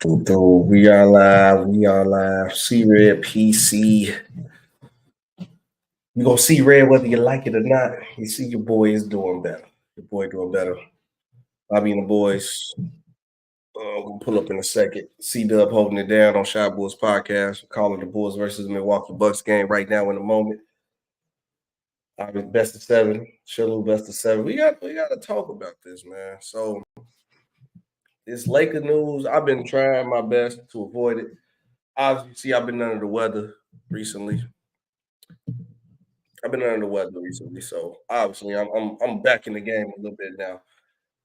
We are live. We are live. See Red PC. You gonna see Red whether you like it or not. You see your boy is doing better. Your boy doing better. Bobby and the boys. We'll pull up in a second. C Dub holding it down on Shy Bulls podcast. We're calling the Bulls versus Milwaukee Bucks game right now in the moment. Best of seven. Shiloh best of seven. We got to talk about this, man. So this Laker news. I've been trying my best to avoid it. Obviously, I've been under the weather recently. So obviously I'm back in the game a little bit now.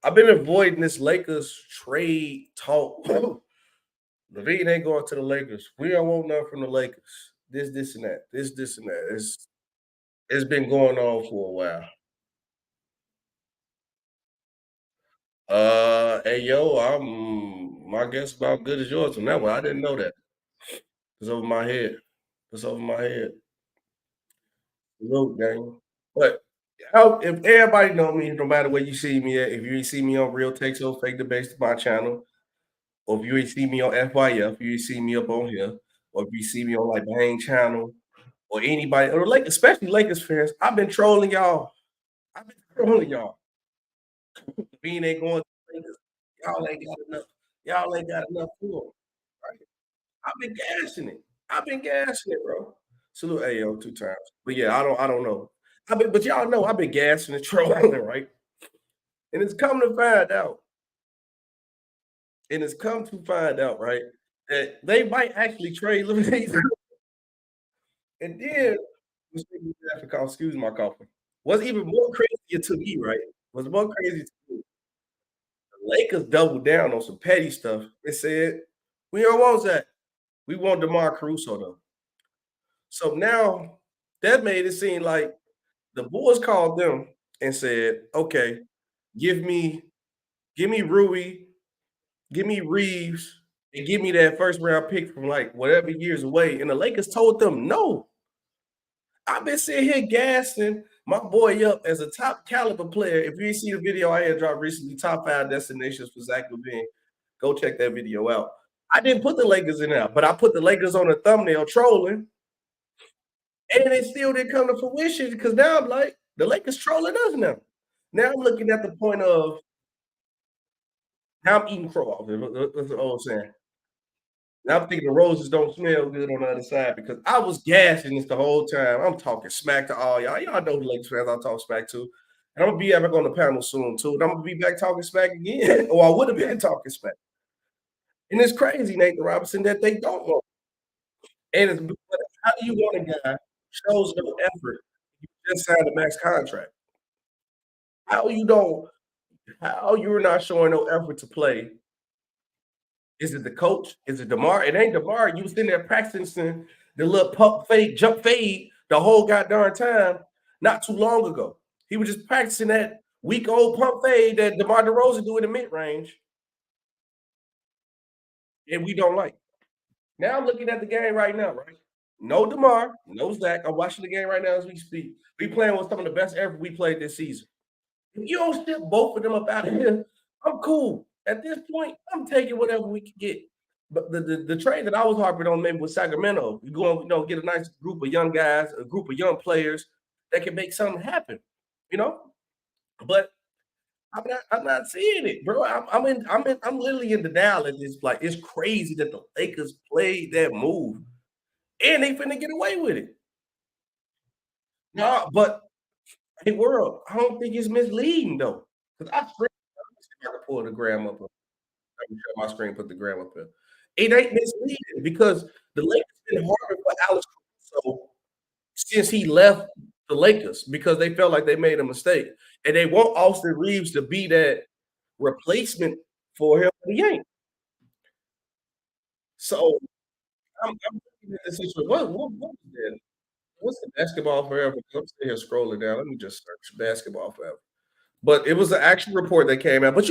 I've been avoiding this Lakers trade talk. LaVine ain't going to the Lakers. We don't want nothing from the Lakers. This, and that. This, and that. It's been going on for a while. Hey yo, my guess about good as yours on that one. I didn't know that. It's over my head. It's over my head. Look, gang. But if everybody know me, no matter where you see me at, if you ain't see me on Real Takes or Fake Debates to my channel, or if you ain't see me on FYF, you ain't see me up on here, or if you see me on like the main channel, or anybody, or like especially Lakers fans, I've been trolling y'all. I've been trolling y'all. Being ain't going to the Lakers. Y'all ain't got enough. Y'all ain't got enough for 'em, right? I've been gassing it. I've been gassing it, bro. Salute AO 2 times. But yeah, I don't know. But y'all know I've been gassing and trolling, right? And it's come to find out. And it's come to find out, right, that they might actually trade LaVine. And then excuse my coughing. What's even more crazier to me, right? What's more crazy to me, the Lakers doubled down on some petty stuff and said, we don't want that. We want DeMar Caruso though. So now that made it seem like the Bulls called them and said, okay, give me Rui, give me Reeves, and give me that first round pick from like whatever years away. And the Lakers told them no. I've been sitting here gassing my boy up as a top caliber player. If you see the video I had dropped recently, top 5 destinations for Zach LaVine, go check that video out. I didn't put the Lakers in there, but I put the Lakers on the thumbnail trolling, and it still didn't come to fruition because now I'm like, the Lakers trolling us now. Now I'm looking at the point of now I'm eating crow off. That's the old saying. Now I'm thinking the roses don't smell good on the other side because I was gassing this the whole time. I'm talking smack to all y'all. Y'all know the Lakers fans I talk smack to. And I'm gonna be back on the panel soon too. And I'm gonna be back talking smack again. Or I would have been talking smack. And it's crazy, Nathan Robinson, that they don't want. And it's how do you want a guy shows no effort? You just signed a max contract. How you don't? How you're not showing no effort to play? Is it the coach? Is it DeMar? It ain't DeMar. You was in there practicing the little pump fade, jump fade the whole goddamn time not too long ago. He was just practicing that week old pump fade that DeMar DeRozan do in the mid range, and we don't like. Now I'm looking at the game right now, right? No DeMar, no Zach. I'm watching the game right now as we speak. We playing with some of the best ever we played this season. If you don't ship both of them up out of here, I'm cool. At this point, I'm taking whatever we can get. But the trade that I was harping on maybe with Sacramento, you go get a nice group of young guys, a group of young players that can make something happen, you know. But I'm not seeing it, bro. I'm literally in denial at this. Like it's crazy that the Lakers played that move and they finna get away with it. No, but hey, world, I don't think it's misleading though. Because I can pull the gram up. Let me share my screen, put the gram up there. It ain't misleading because the Lakers been harping for Alex Caruso since he left the Lakers because they felt like they made a mistake. And they want Austin Reeves to be that replacement for him, but he ain't. So I'm looking at this situation. What is that? What's the basketball forever? I'm sitting here scrolling down. Let me just search basketball forever. But it was an actual report that came out. But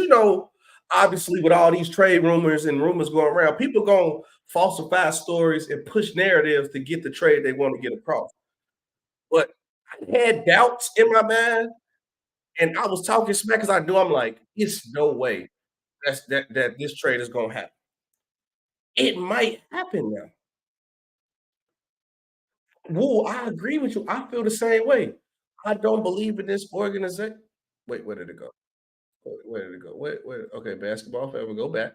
obviously, with all these trade rumors and rumors going around, people gonna falsify stories and push narratives to get the trade they want to get across. But I had doubts in my mind, and I was talking smack because I'm like, it's no way that this trade is gonna happen. It might happen now. Woo, I agree with you. I feel the same way. I don't believe in this organization. Wait, where did it go? Where did it go? Where okay, basketball forever, go back.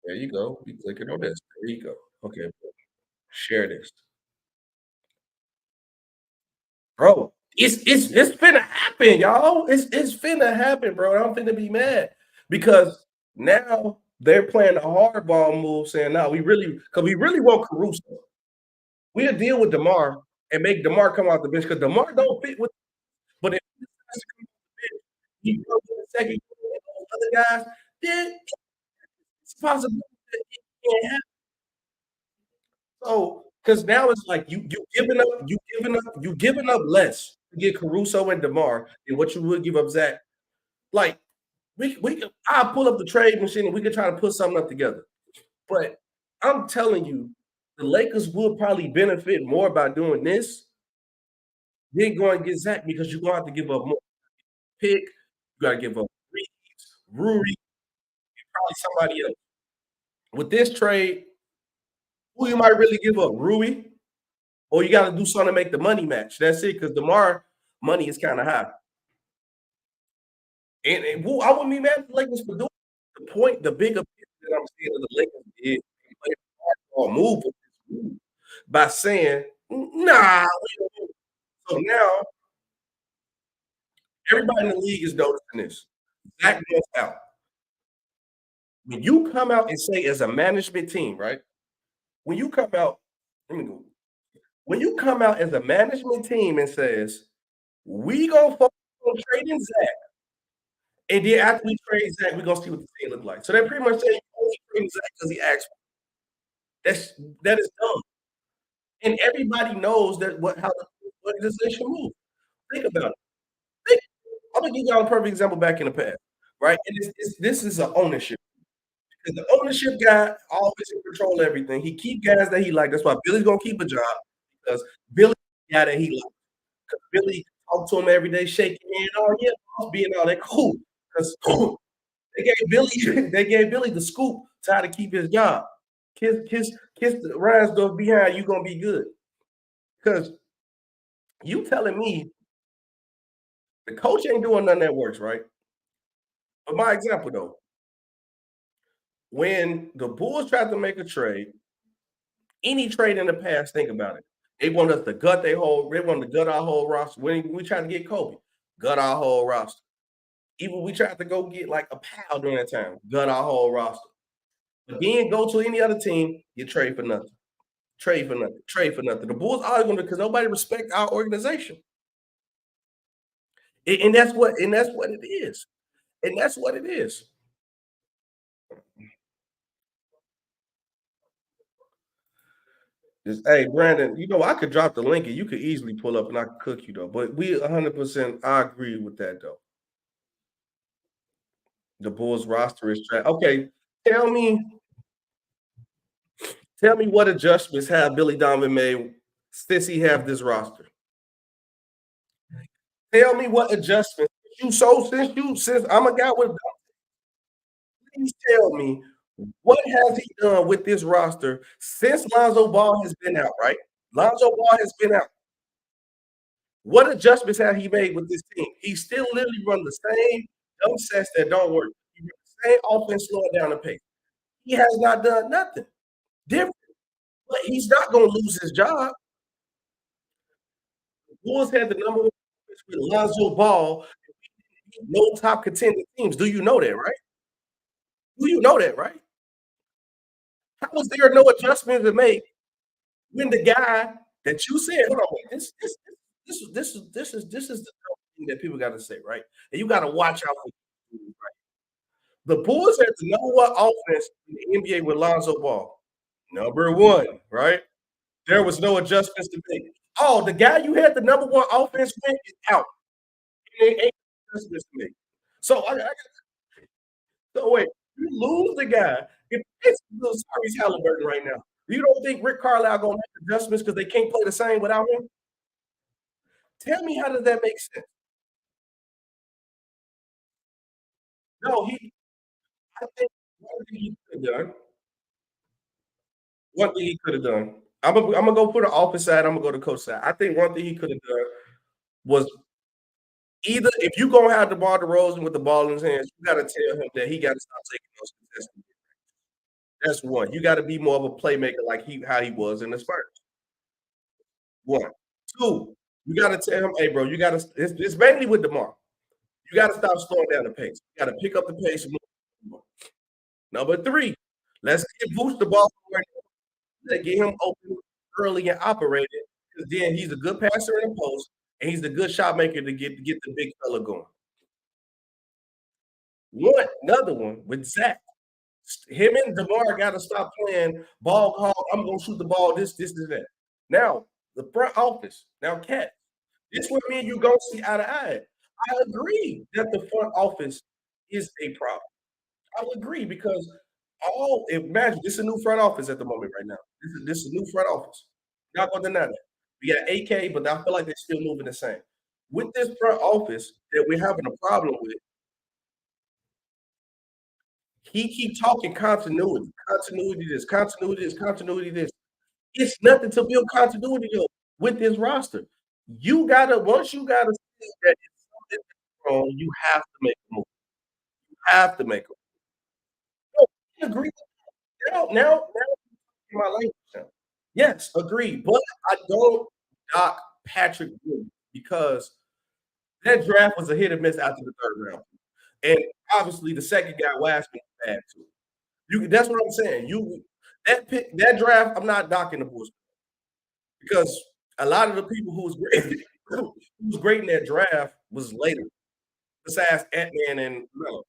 There you go. You clicking on this. There you go. Okay, share this. Bro, it's finna happen, y'all. It's finna happen, bro. I'm finna be mad because now they're playing a hardball move, saying, "No, because we really want Caruso. We'll deal with DeMar and make DeMar come out the bench because DeMar don't fit with. But if he decides to come off the bench, he goes in the second unit and those other guys, then it's possible that it can't happen. So, because now it's like you giving up less to get Caruso and DeMar than what you would give up Zach. Like we could I'll pull up the trade machine and we could try to put something up together. But I'm telling you, the Lakers will probably benefit more by doing this than going to get Zach because you're gonna have to give up more pick. You gotta give up Reeves, Rui, probably somebody else. With this trade, who you might really give up? Rui, or you gotta do something to make the money match. That's it, because DeMar money is kind of high. And who I wouldn't be mad at the Lakers for doing the bigger picture that I'm seeing of the Lakers is they played a hardball move with this move by saying, nah, we don't do it." So now everybody in the league is noticing this. Zach wants out. When you come out and say as a management team, right? When you come out, let me go. When you come out as a management team and says, we gonna focus on trading Zach, and then after we trade Zach, we're gonna see what the team look like. So they pretty much say you only trading Zach because he asked. That's that is dumb. And everybody knows that how the organization moves. Think about it. Think, I'm gonna give y'all a perfect example back in the past, right? And this is an ownership. Because the ownership guy always in control of everything. He keep guys that he like. That's why Billy's gonna keep a job because Billy the guy that he likes. Because Billy talk to him every day, shaking hand, oh yeah, boss, being all that cool. Because they gave Billy they gave Billy the scoop to how to keep his job. Kiss the Reinsdorf behind, you gonna be good. Because you telling me the coach ain't doing nothing that works, right? But my example though, when the Bulls tried to make a trade, any trade in the past, think about it. They want us to they want to gut our whole roster. When we tried to get Kobe, gut our whole roster. Even we tried to go get like a pal during that time, gut our whole roster. But then go to any other team, you trade for nothing. Trade for nothing. Trade for nothing. The Bulls are going to because nobody respect our organization. And that's what it is. And that's what it is. Hey, Brandon, I could drop the link and you could easily pull up and I could cook you though. But we 100% I agree with that though. The Bulls roster is trash. Okay, tell me, tell me what adjustments have Billy Donovan made since he have this roster. Tell me what adjustments since I'm a guy with please tell me what has he done with this roster since Lonzo Ball has been out, right? Lonzo Ball has been out. What adjustments have he made with this team? He still literally run the same dumb sets that don't work. He run the same offense, slowing down the pace. He has not done nothing different. But he's not going to lose his job. The Bulls had the number one offense with Lonzo Ball. No top contending teams. Do you know that, right? Do you know that, right? How was there no adjustment to make when the guy that you said, hold on, wait, this is the thing that people got to say, right? And you got to watch out for. Right? The Bulls had the number one offense in the NBA with Lonzo Ball. Number one, right? There was no adjustments to make. Oh, the guy you had the number one offense with is out. And they ain't adjustments to make. So wait, you lose the guy. If it's Tyrese Halliburton right now, you don't think Rick Carlisle gonna make adjustments because they can't play the same without him? Tell me how does that make sense? No, I think one thing he could have done one thing he could have done. I'm gonna go for the office side. I'm gonna go to coach side. I think one thing he could have done was either if you gonna have DeMar DeRozan with the ball in his hands, you gotta tell him that he got to stop taking those contested. That's one. You got to be more of a playmaker like how he was in the Spurs. One, two. You got to tell him, hey, bro, you got to. It's mainly with DeMar. You got to stop slowing down the pace. You got to pick up the pace. And move. Number three, let's boost the ball. Let's get him open early and operated, because then he's a good passer in the post, and he's a good shot maker to get the big fella going. Another one with Zach. Him and DeMar got to stop playing ball hog. I'm gonna shoot the ball. This, that. Now the front office. Now, Cat. This what me and you gonna see eye to eye. I agree that the front office is a problem. I will agree because imagine this is a new front office at the moment right now. This is a new front office. Not gonna deny that. We got AK, but I feel like they're still moving the same. With this front office that we're having a problem with, he keep talking continuity, continuity this. It's nothing to build continuity though with this roster. Once you gotta see that it's something that's wrong, you have to make a move. You have to make a move. No, I agree. Now my language now. Yes, agreed. But I don't knock Patrick Williams because that draft was a hit or miss after the third round. And obviously the second guy Wiseman was bad too. That's what I'm saying. That draft, I'm not knocking the Bulls because a lot of the people who was great who was great in that draft was later, besides Ant-Man and Melo.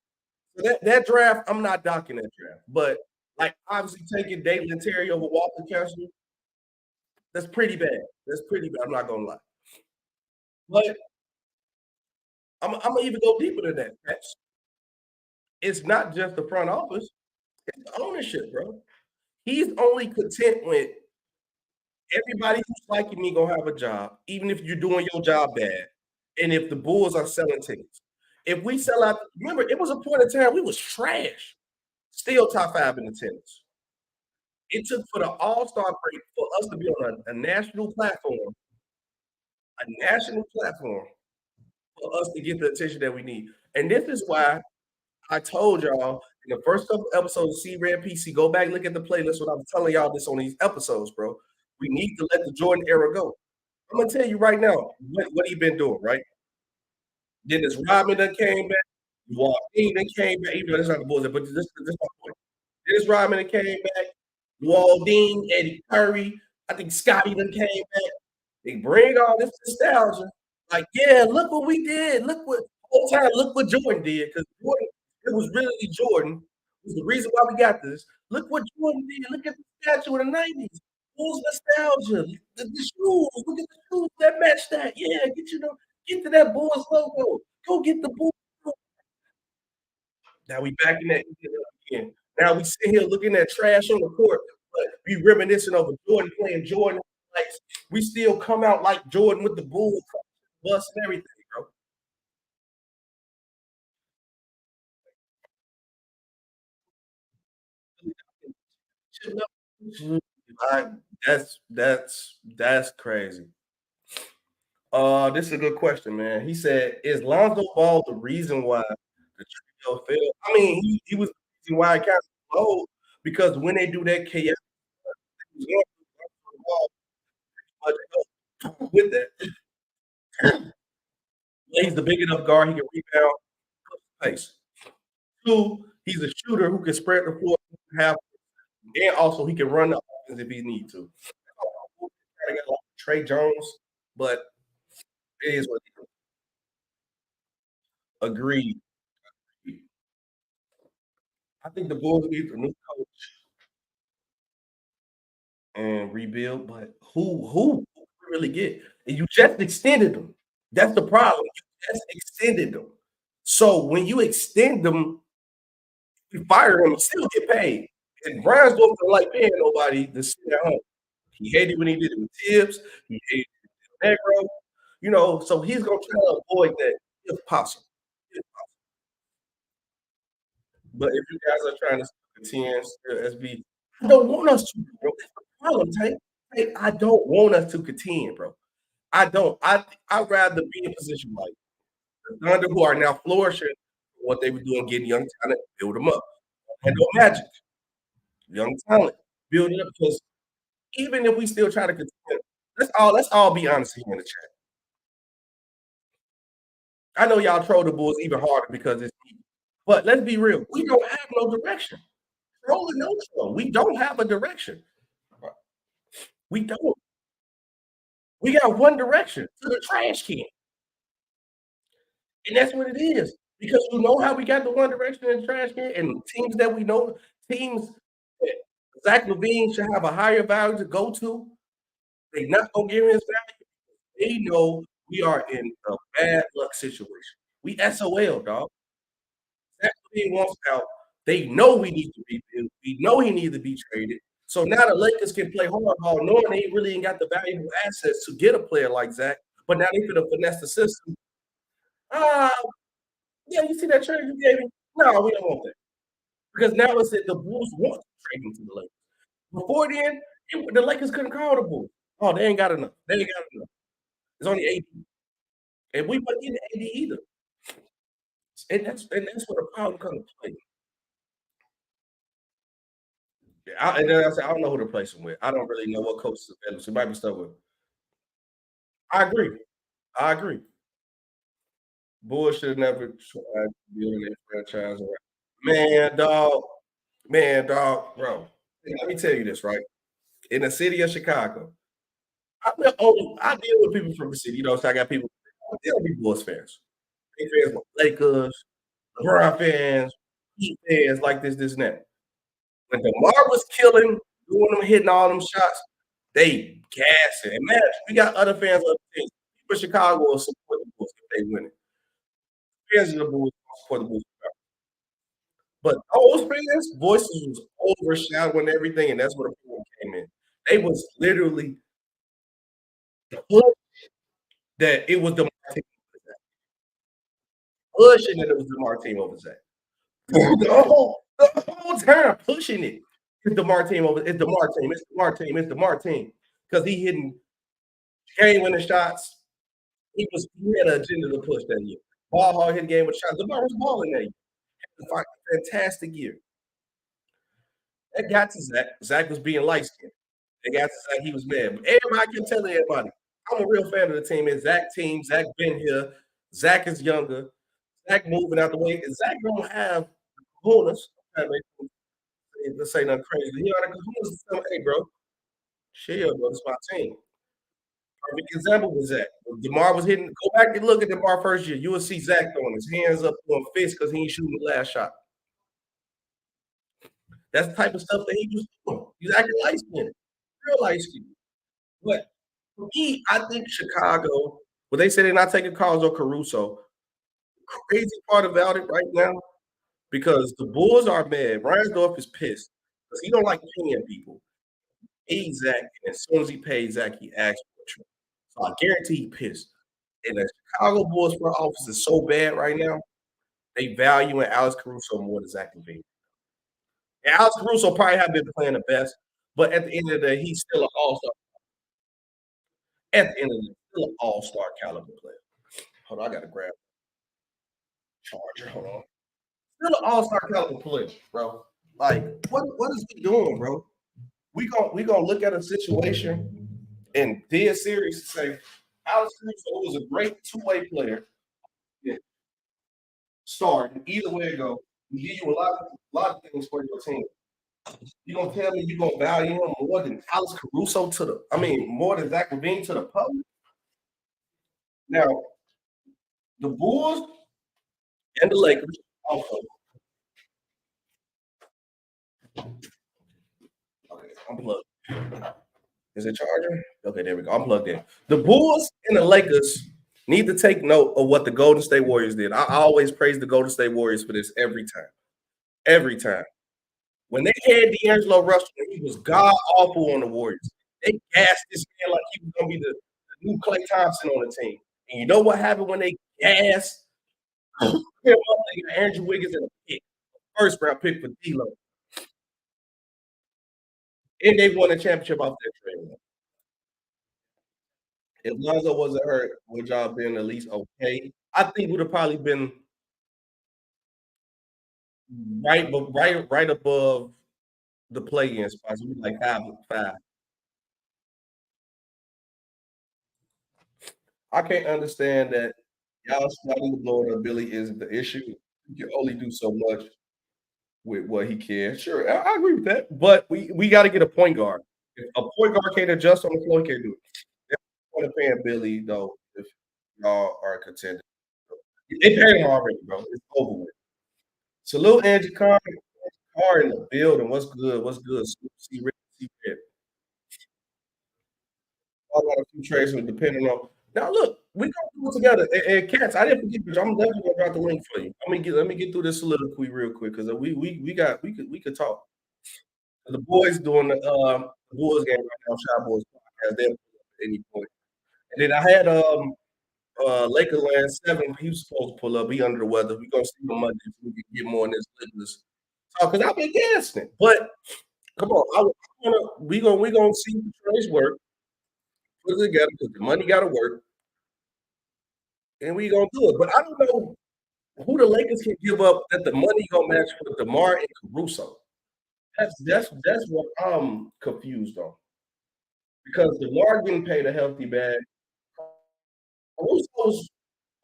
So that draft, I'm not knocking that draft. But like obviously taking Dalen Terry over Walter Kessler, that's pretty bad. That's pretty bad. I'm not gonna lie. But I'm gonna even go deeper than that. It's not just the front office, it's the ownership, bro. He's only content with everybody who's liking me gonna have a job, even if you're doing your job bad, and if the Bulls are selling tickets. If we sell out, remember, it was a point in time we was trash, still top 5 in attendance. It took for the All-Star break for us to be on a national platform for us to get the attention that we need. And this is why I told y'all in the first couple episodes of C Red PC, go back and look at the playlist when I was telling y'all this on these episodes, bro. We need to let the Jordan era go. I'm gonna tell you right now what he been doing, right? Dennis Rodman done came back. Joaquin done came back. Even though that's not the Bulls, but this my point. Dennis Rodman done came back. Waldine, Eddie Curry. I think Scotty done came back. They bring all this nostalgia. Like, yeah, look what we did. Look what Jordan did. Because Jordan, it was really Jordan. Was the reason why we got this. Look what Jordan did. Look at the statue in the 90s. Bulls nostalgia. The shoes. Look at the shoes that match that. Yeah, get to that Bulls logo. Go get the Bulls. Now we back in that again. Now we sit here looking at trash on the court, but we reminiscing over Jordan playing Jordan. Like we still come out like Jordan with the Bulls bus and everything, bro. I, that's crazy. This is a good question, man. He said, "Is Lonzo Ball the reason why the trio failed?" I mean, he was the reason why it kind of low because when they do that chaos with that, he's the big enough guard. He can rebound, pace. Two, he's a shooter who can spread the floor half, and also he can run the offense if he need to. Trey Jones, but it is what it is. Agreed. I think the Bulls need a new coach and rebuild, but who really get? And you just extended them. That's the problem. You just extended them. So when you extend them, you fire him, you still get paid. And Brian's don't like paying nobody to sit at home. He hated when he did it with Tibbs. He hated it with Negro. So he's gonna try to avoid that if possible. If possible. But if you guys are trying to contend, still SB, I don't want us to, bro. That's the problem, Tank. Hey, I don't want us to contend, bro. I don't. I'd rather be in a position like the Thunder, who are now flourishing, what they were doing, getting young talent, build them up. And no magic, young talent, build it up. Because even if we still try to contend, let's all be honest here in the chat. I know y'all troll the Bulls even harder because it's easy. But let's be real. We don't have no direction. Troll or no troll. We don't have a direction. We don't. We got one direction to the trash can. And that's what it is. Because you know how we got the one direction in the trash can and teams that we know, teams that Zach LaVine should have a higher value to go to, they not gonna give him his value. They know we are in a bad luck situation. We SOL, dog. Zach LaVine wants out. They know we need to rebuild. We know he needs to be traded. So now the Lakers can play hardball, knowing they really ain't got the valuable assets to get a player like Zach. But now they could have finessed the system. Ah, yeah, you see that trade you gave me? No, we don't want that. Because now it's that the Bulls want to trade him to the Lakers. Before then, the Lakers couldn't call the Bulls. Oh, they ain't got enough. They ain't got enough. It's only 80. And we wouldn't get 80 either. And that's where the problem comes to play. Yeah, and then I said, I don't know who to place him with. I don't really know what coach is available. So he might be stuck with. I agree. I agree. Bulls should have never tried to build a franchise around. Bro. Let me tell you this, right? In the city of Chicago, I deal with people from the city. So I got people. They'll be Bulls fans. They fans like Lakers, LeBron fans, Heat fans, like this, and that. When DeMar was killing, doing them, hitting all them shots, they gassing. And man, we got other fans of the team. People in Chicago will support the Bulls if they win it. Fans of the Bulls will support the Bulls. But those fans' voices was overshadowing everything, and that's where the problem came in. They was literally that it was the pushing that it was DeMar team over Zach. The whole time pushing it. It's DeMar team over. It's DeMar team. It's DeMar team. It's DeMar team. Because he hitting game winning shots. He had an agenda to push that year. Ball hard hit game with shots. DeMar was balling that year. Fantastic year. That got to Zach. Zach was being light skinned. They got to Zach. He was mad. But everybody can tell everybody. I'm a real fan of the team. It's Zach team. Zach been here. Zach is younger. Zach moving out the way. And Zach don't have bonus. Let's say nothing crazy. He got a kahunas to tell him, hey, bro, chill, bro. It's my team. Perfect example was Zach. When DeMar was hitting, go back and look at DeMar first year. You will see Zach throwing his hands up, throwing fists because he ain't shooting the last shot. That's the type of stuff that he was doing. He's acting light skinned, real light skinned. But for me, I think Chicago, well, they say they're not taking calls on Caruso. Crazy part about it right now, because the Bulls are mad. Reinsdorf is pissed because he don't like paying people. Paid Zach, and as soon as he paid Zach, he asked for a trade. So I guarantee he pissed. And the Chicago Bulls front office is so bad right now, they value in Alex Caruso more than Zach LaVine. And Alex Caruso probably have been playing the best, but at the end of the day, he's still an all-star. At the end of the day, still an all-star caliber player. Hold on, I gotta grab charger. Hold on. Still an all-star caliber player, bro. Like, what is he doing, bro? We gonna look at a situation and dead serious to say Alex Caruso was a great two-way player. Yeah. Starting either way it go, we give you a lot of things for your team. You gonna tell me you gonna value him more than Alex Caruso to the? I mean, more than Zach LaVine to the public? Now, the Bulls and the Lakers also. Okay, I'm plugged. Is it charging? Okay, there we go. I'm plugged in. The Bulls and the Lakers need to take note of what the Golden State Warriors did. I always praise the Golden State Warriors for this every time. Every time. When they had D'Angelo Russell, he was god awful on the Warriors. They gassed this man like he was gonna be the new Klay Thompson on the team. And you know what happened when they gassed him up? They got Andrew Wiggins in a pick, first round pick for D'Lo. And they won a championship off that trade. If Lonzo wasn't hurt, would y'all been at least okay? I think would have probably been right above the play-in spots. We like 5. I can't understand that y'all starting to blow it up. Billy is the issue. You can only do so much with what he can. Sure, I agree with that. But we got to get a point guard. If a point guard can't adjust on the floor, he can't do it. They're going to pay Billy though if y'all are contending. They paid him already, bro. It's over with. Salute Angie Carr. Carr in the building. What's good? What's good? See, I got a few trades depending on. Now look, we gonna do it together. And Cats, I didn't forget you. I'm definitely gonna drop the link for you. Let me get through this soliloquy real quick because we could talk. The boys doing the Bulls game right now, Shy Boys podcast. They'll pull up at any point. And then I had Laker Land 7. He was supposed to pull up. He under the weather. We gonna see him Monday so we can get more on this Lakers talk because I've been gassing it. But come on, we gonna see the trades work, put it together because the money gotta work, and we gonna do it. But I don't know who the Lakers can give up that the money gonna match with DeMar and Caruso. That's what I'm confused on because DeMar getting paid a healthy bag. Caruso's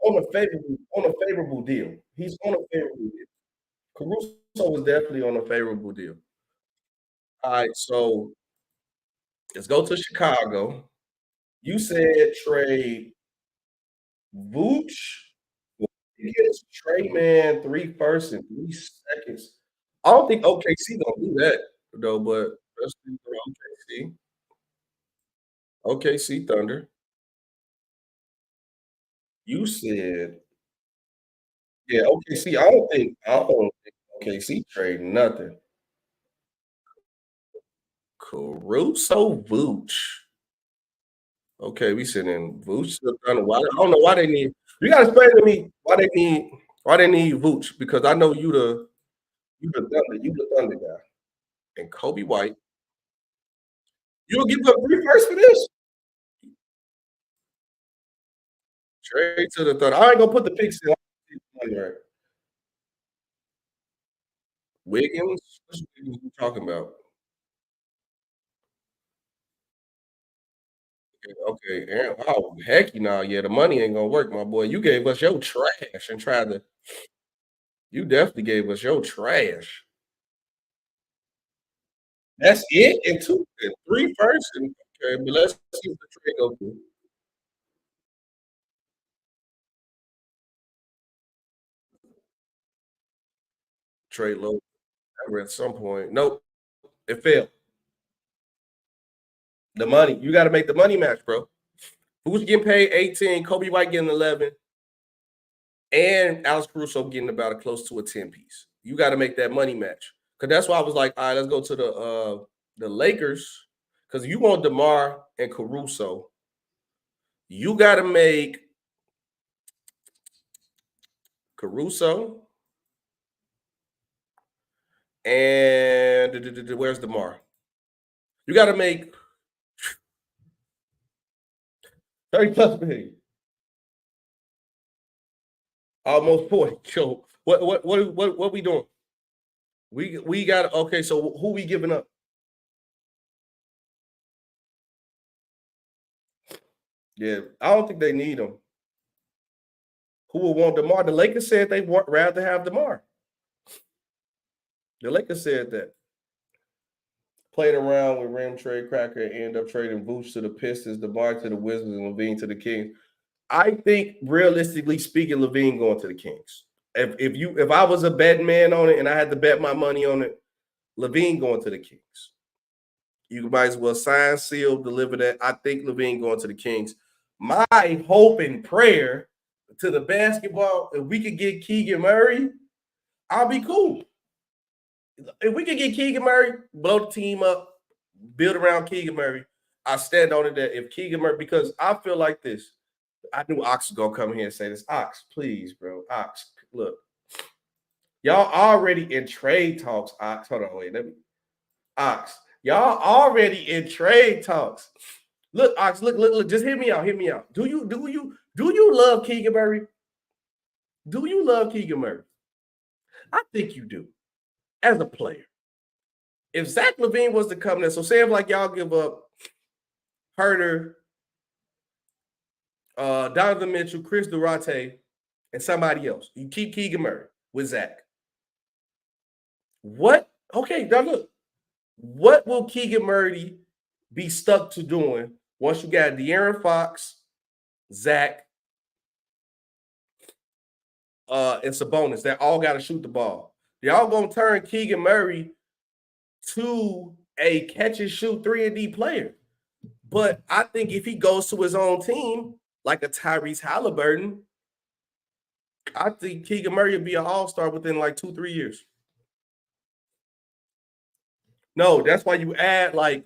on a favorable deal. He's on a favorable deal. Caruso was definitely on a favorable deal. All right, so let's go to Chicago. You said trade Vooch. Against Trey Man, 3 firsts and 3 seconds. I don't think OKC gonna do that though, but let's see for OKC. OKC Thunder. You said, yeah, OKC. I don't think OKC trade nothing. Caruso Vooch. Okay, we sending Vooch to the Thunder. Why? I don't know why they need. You gotta explain to me why they need Vooch because I know you the Thunder guy and Kobe White. You'll give up 3 firsts for this? Trade to the Thunder. I ain't gonna put the picks in right. Wiggins? Which Wiggins you talking about? Okay, Aaron, oh, heck no, yeah, the money ain't gonna work, my boy. You gave us your trash and tried to you definitely gave us your trash. That's it? And 2 and 3 firsts? And okay, but let's see what the trade go through. Trade low at some point. Nope, it failed. The money. You gotta make the money match, bro. Who's getting paid 18? Kobe White getting 11, and Alex Caruso getting about a close to a 10 piece. You got to make that money match. Cause that's why I was like, all right, let's go to the Lakers. Cause you want DeMar and Caruso. You got to make Caruso and where's DeMar? You got to make 30 plus million. Almost 40. So what we doing? We got okay. So who we giving up? Yeah, I don't think they need him. Who will want DeMar? The Lakers said they want rather have DeMar. The Lakers said that. Played around with Rim trade cracker and end up trading Vooch to the Pistons, DeMar to the Wizards, and LaVine to the Kings. I think realistically speaking, LaVine going to the Kings. If I was a betting man on it and I had to bet my money on it, LaVine going to the Kings. You might as well sign, seal, deliver that. I think LaVine going to the Kings. My hope and prayer to the basketball, if we could get Keegan Murray, I'll be cool. If we could get Keegan Murray, blow the team up, build around Keegan Murray, I stand on it that if Keegan Murray, because I feel like this, I knew Ox was gonna come here and say this. Ox, please, bro. Ox, look, y'all already in trade talks. Ox, hold on, wait, let me. Ox, Y'all already in trade talks. Look, Ox, look. Just hear me out. Hear me out. Do you love Keegan Murray? Do you love Keegan Murray? I think you do, as a player. If Zach LaVine was to come there, so say if like y'all give up Herter, Donovan Mitchell, Chris Duarte, and somebody else. You keep Keegan Murray with Zach. What? Okay, now look. What will Keegan Murray be stuck to doing once you got De'Aaron Fox, Zach, and Sabonis that all got to shoot the ball? Y'all gonna turn Keegan Murray to a catch and shoot 3-and-D player. But I think if he goes to his own team, like a Tyrese Halliburton, I think Keegan Murray will be an all-star within like 2-3 years. No, that's why you add like,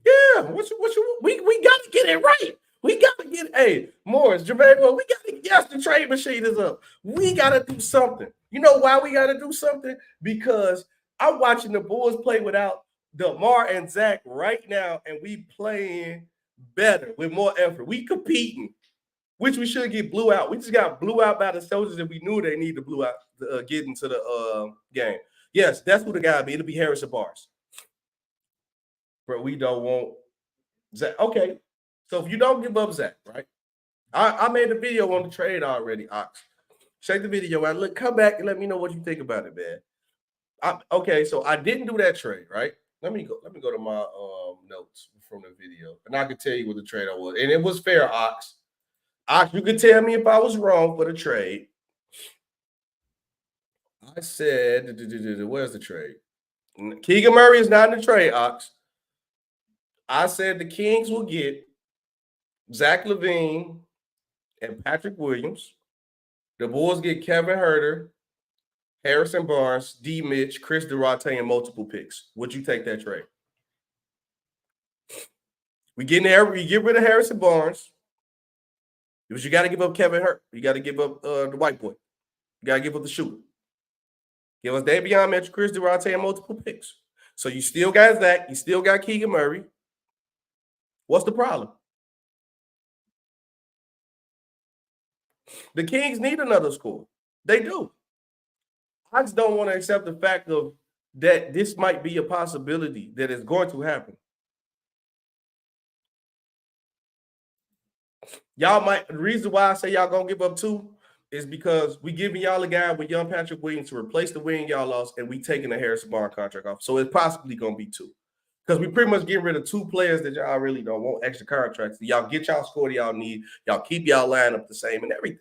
yeah, we gotta get it right. We gotta get, hey, Morris, Jermaine, well, we gotta, yes, the trade machine is up. We gotta do something. You know why we gotta do something? Because I'm watching the Bulls play without DeMar and Zach right now, and we playing better with more effort. We competing, which we should get blew out. We just got blew out by the Soldiers, and we knew they needed to blew out to get into the game. Yes, that's who the guy be. It'll be Harrison Barnes. But we don't want Zach. Okay, so if you don't give up Zach, right? I made a video on the trade already, Ox. Check the video out. Look, come back and let me know what you think about it, man. Okay, so I didn't do that trade, right? Let me go to my notes from the video, and I can tell you what the trade I was. And it was fair, Ox. Ox, you can tell me if I was wrong for the trade. I said, where's the trade? Keegan Murray is not in the trade, Ox. I said the Kings will get Zach LaVine and Patrick Williams. The Bulls get Kevin Herter, Harrison Barnes, D. Mitch, Chris Duarte, and multiple picks. Would you take that trade? We get rid of Harrison Barnes. Because you got to give up Kevin Herter. You got to give up the white boy. You got to give up the shooter. Give us Davion Mitchell, Chris Duarte, and multiple picks. So you still got Zach. You still got Keegan Murray. What's the problem? The Kings need another score. They do. I just don't want to accept the fact of that this might be a possibility that is going to happen. Y'all might, the reason why I say y'all gonna give up 2 is because we giving y'all a guy with young Patrick Williams to replace the wing y'all lost, and we taking the Harrison Barnes contract off. So it's possibly gonna be 2. Because we pretty much getting rid of 2 players that y'all really don't want extra contracts. Y'all get y'all score that y'all need. Y'all keep y'all lineup the same and everything.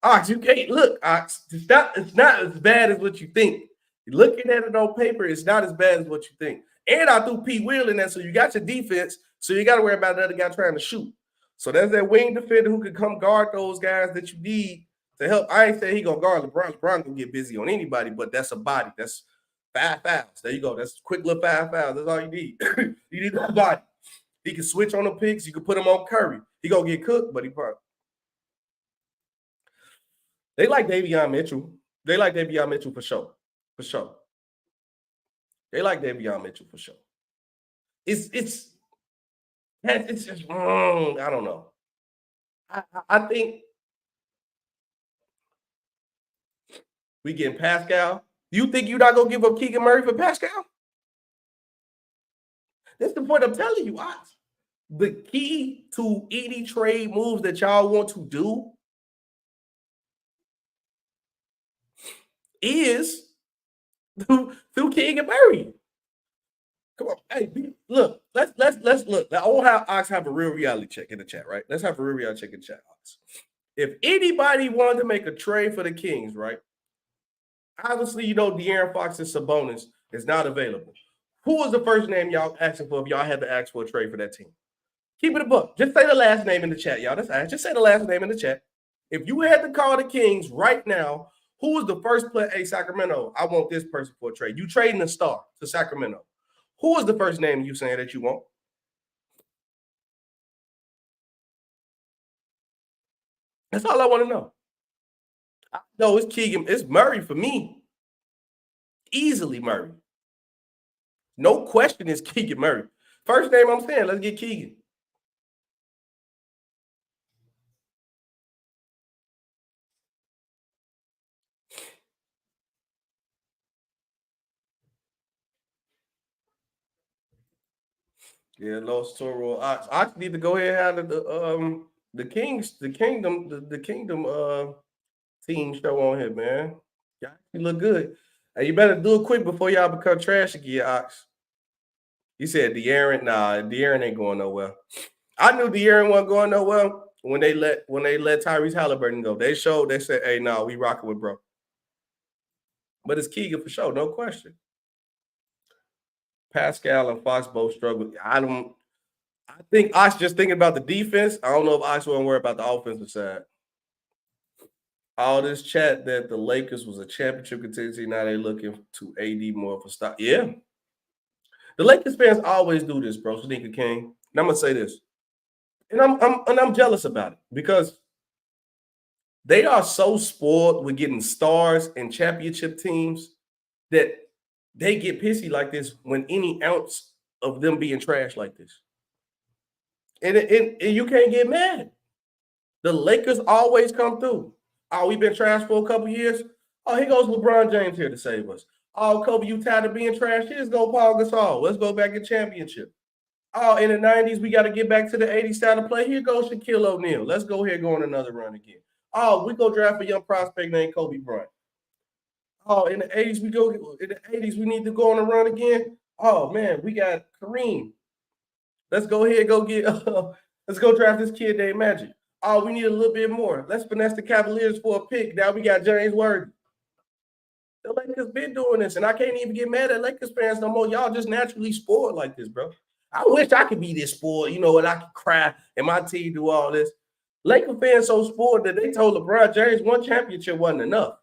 Ox, you can't look, Ox. It's not as bad as what you think. You're looking at it on paper, it's not as bad as what you think. And I threw Pete Will in there, so you got your defense, so you got to worry about another guy trying to shoot. So there's that wing defender who can come guard those guys that you need to help. I ain't saying he gonna guard LeBron. LeBron can get busy on anybody, but that's a body. That's 5 fouls. There you go. That's a quick little 5 fouls. That's all you need. You need that body. He can switch on the picks. You can put him on Curry. He gonna get cooked, but he probably. They like Davion Mitchell. They like Davion Mitchell for sure. For sure. They like Davion Mitchell for sure. It's just I don't know. I think we getting Pascal. You think you're not gonna give up Keegan Murray for Pascal? That's the point I'm telling you. The key to any trade moves that y'all want to do is through Keegan Murray. Come on, hey, look. Let's look. Now, I want to have Ox have a real reality check in the chat, right? Let's have a real reality check in the chat, Ox. If anybody wanted to make a trade for the Kings, right? Obviously, you know De'Aaron Fox and Sabonis is not available. Who was the first name y'all asking for if y'all had to ask for a trade for that team? Keep it a book. Just say the last name in the chat, y'all. Just say the last name in the chat. If you had to call the Kings right now, who was the first player? Hey, Sacramento, I want this person for a trade. You trading a star to Sacramento. Who was the first name you saying that you want? That's all I want to know. No, it's Keegan. It's Murray for me. Easily Murray. No question is Keegan Murray. First name I'm saying, let's get Keegan. Yeah, Los Toro. I need to go ahead and have the Kingdom team show on here, man. Y'all actually look good. And you better do it quick before y'all become trash again, Ox. You said De'Aaron. Nah, De'Aaron ain't going nowhere. I knew De'Aaron wasn't going nowhere when they let Tyrese Halliburton go. They said, hey, no, we rocking with bro. But it's Keegan for sure, no question. Pascal and Fox both struggle. I think Ox just thinking about the defense. I don't know if Ox won't worry about the offensive side. All this chat that the Lakers was a championship contender, now they looking to AD more for stock. Yeah. The Lakers fans always do this, bro. Sneaker King. And I'm gonna say this. And I'm jealous about it because they are so spoiled with getting stars and championship teams that they get pissy like this when any ounce of them being trash like this. And you can't get mad. The Lakers always come through. Oh, we've been trash for a couple years. Oh, here goes LeBron James here to save us. Oh, Kobe, you tired of being trash? Here's go Paul Gasol. Let's go back to championship. Oh, in the 90s, we got to get back to the 80s style of play. Here goes Shaquille O'Neal. Let's go ahead and go on another run again. Oh, we go draft a young prospect named Kobe Bryant. Oh, in the 80s, we need to go on a run again. Oh, man, we got Kareem. Let's go ahead and go get let's go draft this kid named Magic. Oh, we need a little bit more. Let's finesse the Cavaliers for a pick. Now we got James Worthy. The Lakers been doing this, and I can't even get mad at Lakers fans no more. Y'all just naturally spoiled like this, bro. I wish I could be this spoiled, and I could cry and my team do all this. Lakers fans so spoiled that they told LeBron James one championship wasn't enough.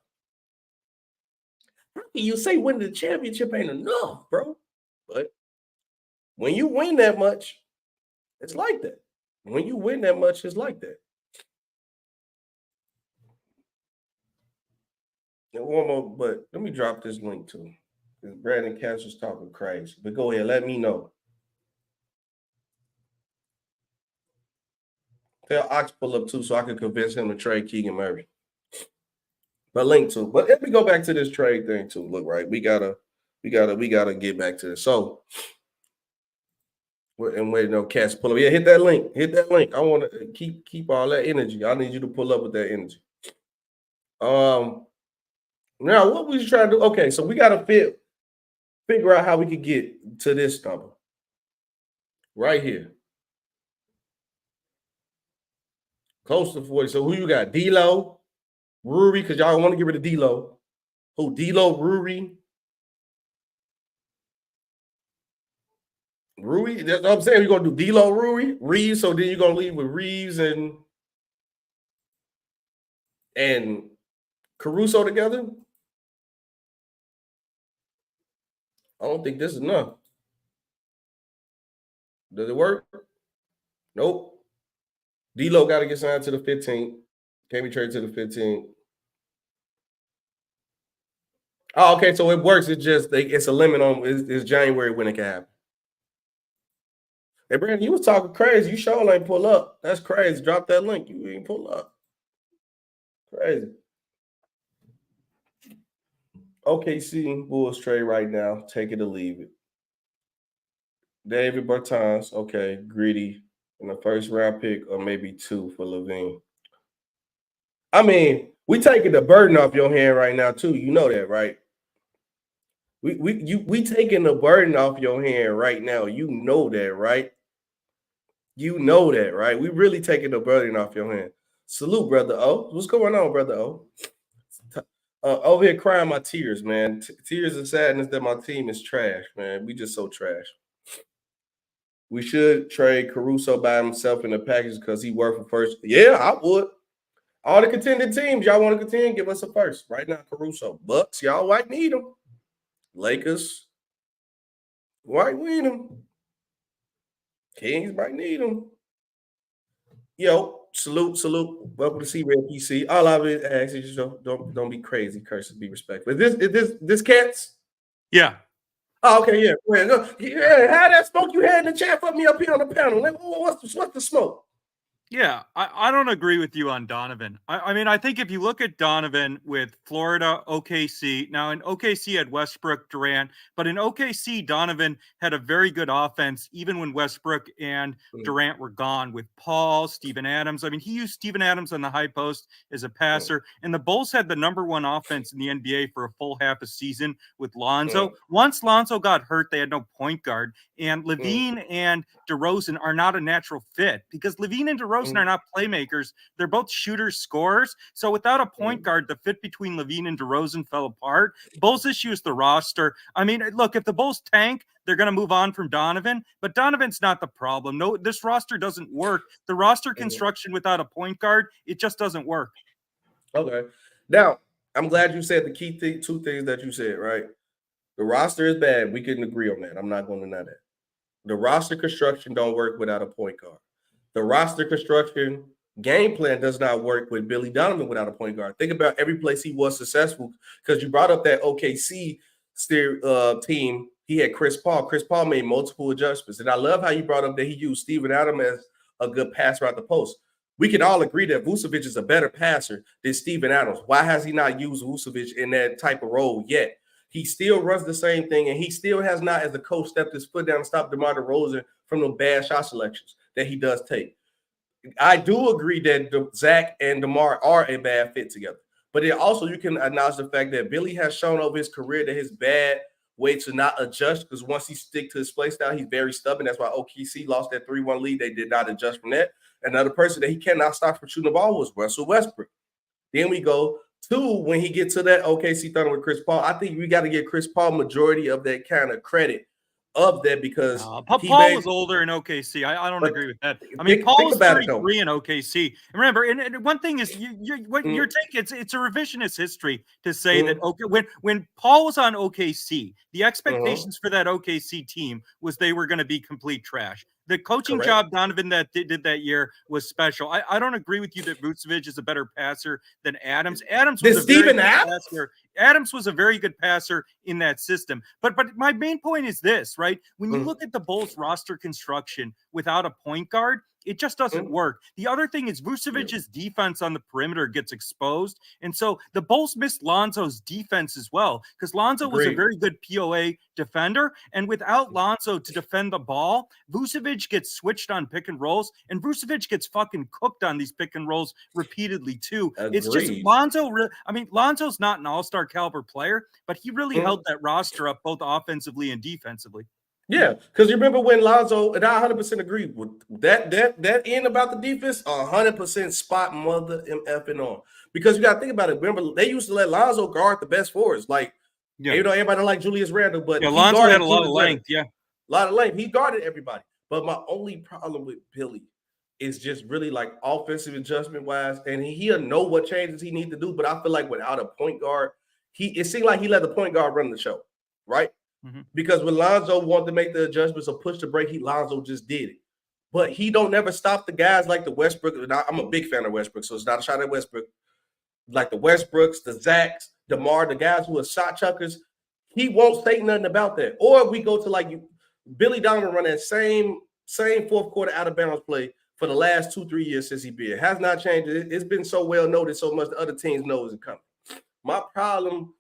How can you say winning the championship ain't enough, bro? But when you win that much, it's like that. When you win that much, it's like that. And one more, but let me drop this link too. Because Brandon Cass was talking crazy. But go ahead, let me know. Tell Ox pull up too, so I can convince him to trade Keegan Murray. But link to. But if we go back to this trade thing too, look, right, we gotta get back to this. So and wait, no Cass pull up. Yeah, hit that link. Hit that link. I want to keep all that energy. I need you to pull up with that energy. Now what we trying to do? Okay, so we gotta figure out how we could get to this number right here. Close to 40. So who you got? D'Lo, Ruri, because y'all want to get rid of D'Lo. Who? D'Lo, Ruri. That's what I'm saying. You're gonna do D'Lo, Ruri, Reeves. So then you're gonna leave with Reeves and Caruso together. I don't think this is enough. Does it work? Nope. D'Lo got to get signed to the 15th. Can't be traded to the 15th. Oh, okay. So it works. It's just it's a limit on it's January when it can happen. Hey, Brandon, you was talking crazy. You sure ain't pull up. That's crazy. Drop that link. You ain't pull up. Crazy. OKC Bulls trade right now. Take it or leave it. David Bertans, okay, greedy in the first round pick, or maybe 2 for LaVine. I mean, we taking the burden off your hand right now, too. You know that, right? We taking the burden off your hand right now. You know that, right? You know that, right? We really taking the burden off your hand. Salute, brother O. What's going on, brother O? Over here crying my tears, man. Tears of sadness that my team is trash, man. We just so trash. We should trade Caruso by himself in the package because he worked for first. Yeah, I would. All the contending teams, y'all want to contend, give us a first. Right now, Caruso. Bucks, y'all might need him. Lakers, might need him. Kings might need him. Yo, salute. Welcome to C-Red PC. All I would ask is just don't be crazy, curses, be respectful. Is this Cats? Yeah. Oh, okay, yeah. Yeah, how that smoke you had in the chat for me up here on the panel? Like, what's the smoke? Yeah, I don't agree with you on Donovan. I mean, I think if you look at Donovan with Florida, OKC, now in OKC had Westbrook, Durant, but in OKC, Donovan had a very good offense, even when Westbrook and Durant were gone, with Paul, Steven Adams. I mean, he used Steven Adams on the high post as a passer, and the Bulls had the number one offense in the NBA for a full half a season with Lonzo. Once Lonzo got hurt, they had no point guard, and LaVine and DeRozan are not a natural fit because LaVine and DeRozan are not playmakers. They're both shooters, scorers. So without a point guard, the fit between LaVine and DeRozan fell apart. Bulls issue is the roster. I mean, look, if the Bulls tank, they're going to move on from Donovan, but Donovan's not the problem. No, this roster doesn't work. The roster construction without a point guard, it just doesn't work. Okay. Now, I'm glad you said the key two things that you said, right? The roster is bad. We couldn't agree on that. I'm not going to deny that. The roster construction don't work without a point guard. The roster construction game plan does not work with Billy Donovan without a point guard. Think about every place he was successful, because you brought up that OKC team. He had Chris Paul. Chris Paul made multiple adjustments. And I love how you brought up that he used Steven Adams as a good passer at the post. We can all agree that Vucevic is a better passer than Steven Adams. Why has he not used Vucevic in that type of role yet? He still runs the same thing, and he still has not, as a coach, stepped his foot down and stopped DeMar DeRozan from the bad shot selections that he does take. I do agree that Zach and DeMar are a bad fit together. But it also, you can acknowledge the fact that Billy has shown over his career that his bad way to not adjust, because once he stick to his play style, he's very stubborn. That's why OKC lost that 3-1 lead. They did not adjust from that. Another person that he cannot stop from shooting the ball was Russell Westbrook. Then we go to, when he gets to that OKC Thunder with Chris Paul, I think we got to give Chris Paul majority of that kind of credit of that, because Paul was older in OKC. I don't agree with that. I mean, Paul was 33 in OKC. And remember, and one thing is, what you're taking, it's a revisionist history to say that when Paul was on OKC, the expectations for that OKC team was they were going to be complete trash. The coaching job Donovan that did that year was special. I don't agree with you that Vucevic is a better passer than Adams. Adams was a very good passer. Adams was a very good passer in that system. But my main point is this, right? When you look at the Bulls roster construction without a point guard, it just doesn't work. The other thing is Vucevic's defense on the perimeter gets exposed. And so the Bulls missed Lonzo's defense as well, because Lonzo was a very good POA defender. And without Lonzo to defend the ball, Vucevic gets switched on pick and rolls, and Vucevic gets fucking cooked on these pick and rolls repeatedly too. It's just Lonzo. I mean, Lonzo's not an all-star caliber player, but he really held that roster up both offensively and defensively. Yeah, because you remember when Lonzo, and I 100% agree with that end about the defense, 100% spot mother effing on. Because you got to think about it. Remember, they used to let Lonzo guard the best forwards. Like, you know, everybody don't like Julius Randle, but Lonzo had a lot of length. A lot of length. He guarded everybody. But my only problem with Billy is just really like offensive adjustment wise, and he'll know what changes he needs to do. But I feel like without a point guard, it seemed like he let the point guard run the show, right? Because when Lonzo wanted to make the adjustments or push the break, Lonzo just did it. But he don't never stop the guys like the Westbrook. I'm a big fan of Westbrook, so it's not a shot at Westbrook. Like the Westbrooks, the Zachs, DeMar, the guys who are shot chuckers, he won't say nothing about that. Or we go to like Billy Donovan run that same fourth quarter out of bounds play for the last 2-3 years since he been. It has not changed. It's been so well noted so much the other teams know it's coming. That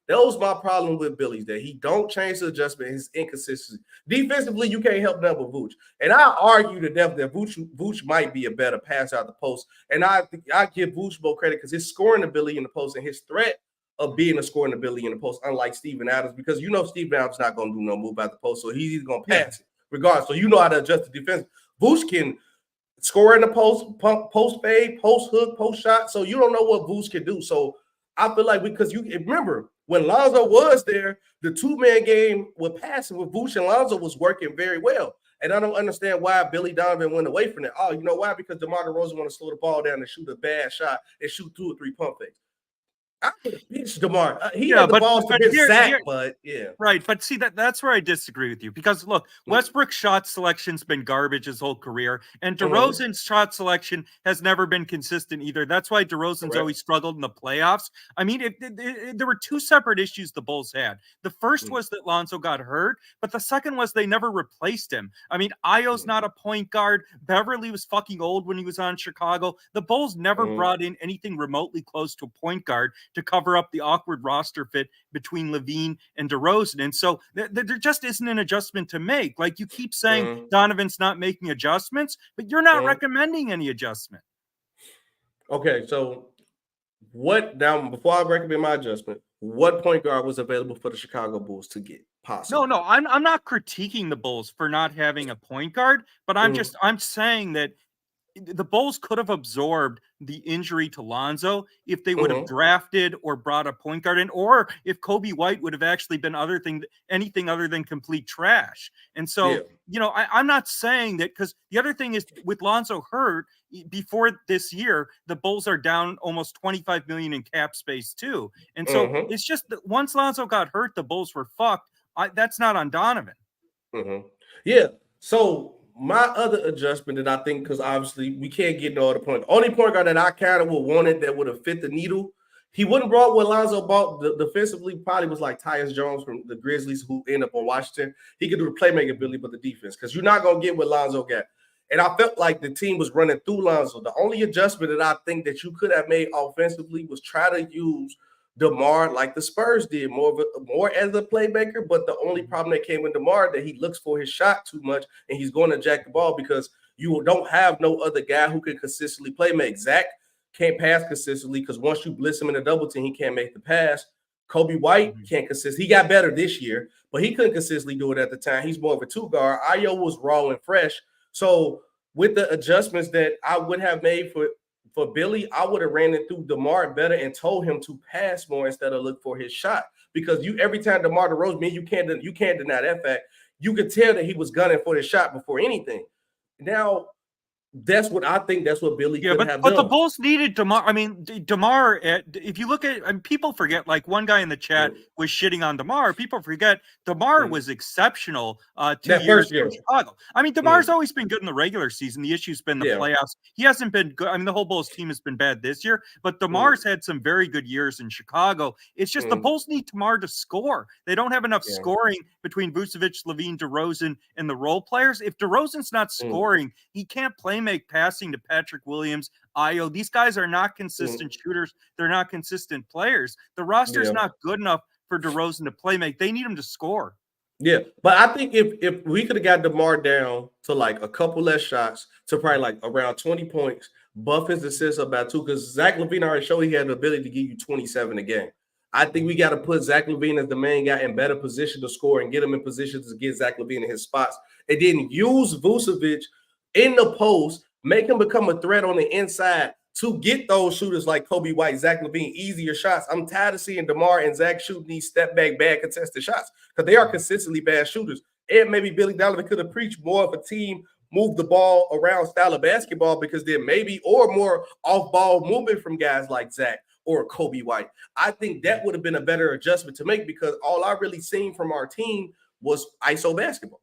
was my problem with Billy's, that he don't change the adjustment, his inconsistency. Defensively, you can't help that with Vooch. And I argue to death that Vooch might be a better passer out the post. And I give Vooch more credit because his scoring ability in the post and his threat of being a scoring ability in the post, unlike Steven Adams, because you know Steven Adams not going to do no move out the post, so he's either going to pass it regardless. So you know how to adjust the defense. Vooch can score in the post, post fade, post hook, post shot. So you don't know what Vooch can do. So I feel like, because you remember when Lonzo was there, the two-man game with passing with Vooch and Lonzo was working very well. And I don't understand why Billy Donovan went away from that. Oh, you know why? Because DeMar DeRozan want to slow the ball down and shoot a bad shot and shoot 2 or 3 pump fakes. I would bench DeMar. He had the balls to bench Zach, but yeah. Right, but see that's where I disagree with you because look, Westbrook's shot selection's been garbage his whole career, and DeRozan's shot selection has never been consistent either. That's why DeRozan's always struggled in the playoffs. I mean, there were two separate issues the Bulls had. The first was that Lonzo got hurt, but the second was they never replaced him. I mean, Io's not a point guard. Beverly was fucking old when he was on Chicago. The Bulls never brought in anything remotely close to a point guard to cover up the awkward roster fit between LaVine and DeRozan. And so there just isn't an adjustment to make. Like you keep saying Donovan's not making adjustments, but you're not recommending any adjustment. Okay, so what now before I recommend my adjustment, what point guard was available for the Chicago Bulls to get possible? No, I'm not critiquing the Bulls for not having a point guard, but I'm saying that the Bulls could have absorbed the injury to Lonzo if they would have drafted or brought a point guard in, or if Kobe White would have actually been anything other than complete trash. And so, I'm not saying that because the other thing is with Lonzo hurt before this year, the Bulls are down almost $25 million in cap space too. And so it's just that once Lonzo got hurt, the Bulls were fucked. That's not on Donovan. Yeah. So my other adjustment that I think, because obviously we can't get no other point. The only point guard that I kind of would wanted that would have fit the needle, he wouldn't brought what Lonzo bought defensively, probably was like Tyus Jones from the Grizzlies who ended up on Washington. He could do the playmaking ability, but the defense, because you're not going to get what Lonzo got. And I felt like the team was running through Lonzo. The only adjustment that I think that you could have made offensively was try to use DeMar like the Spurs did, more as a playmaker. But the only problem that came with DeMar that he looks for his shot too much, and he's going to jack the ball because you don't have no other guy who can consistently play make. Zach can't pass consistently because once you blitz him in a double team, he can't make the pass. Kobe White can't consist. He got better this year, but he couldn't consistently do it at the time. He's more of a two guard. Ayo was raw and fresh. So with the adjustments that I would have made for Billy, I would have ran it through DeMar better and told him to pass more instead of look for his shot. Because every time DeMar DeRozan, you can't deny that fact. You could tell that he was gunning for the shot before anything. Now, that's what I think. That's what Billy could have done. But the Bulls needed DeMar. I mean, DeMar. If you look at, people forget. Like one guy in the chat was shitting on DeMar. People forget DeMar was exceptional 2 years in Chicago. I mean, DeMar's always been good in the regular season. The issue's been the playoffs. He hasn't been good. I mean, the whole Bulls team has been bad this year. But DeMar's had some very good years in Chicago. It's just the Bulls need DeMar to score. They don't have enough scoring between Vucevic, LaVine, DeRozan, and the role players. If DeRozan's not scoring, he can't play make passing to Patrick Williams, Ayo. These guys are not consistent shooters. They're not consistent players. The roster's not good enough for DeRozan to play make. They need him to score. Yeah, but I think if we could have got DeMar down to like a couple less shots to probably like around 20 points, buff his assists about 2, because Zach LaVine already showed he had the ability to give you 27 a game. I think we got to put Zach LaVine as the main guy in better position to score and get him in position to get Zach LaVine in his spots. And then use Vucevic in the post, make him become a threat on the inside to get those shooters like Kobe White, Zach LaVine, easier shots. I'm tired of seeing DeMar and Zach shooting these step-back, bad contested shots because they are consistently bad shooters. And maybe Billy Donovan could have preached more of a team move the ball around style of basketball, because then maybe, or more off-ball movement from guys like Zach or Kobe White. I think that would have been a better adjustment to make, because all I really seen from our team was ISO basketball.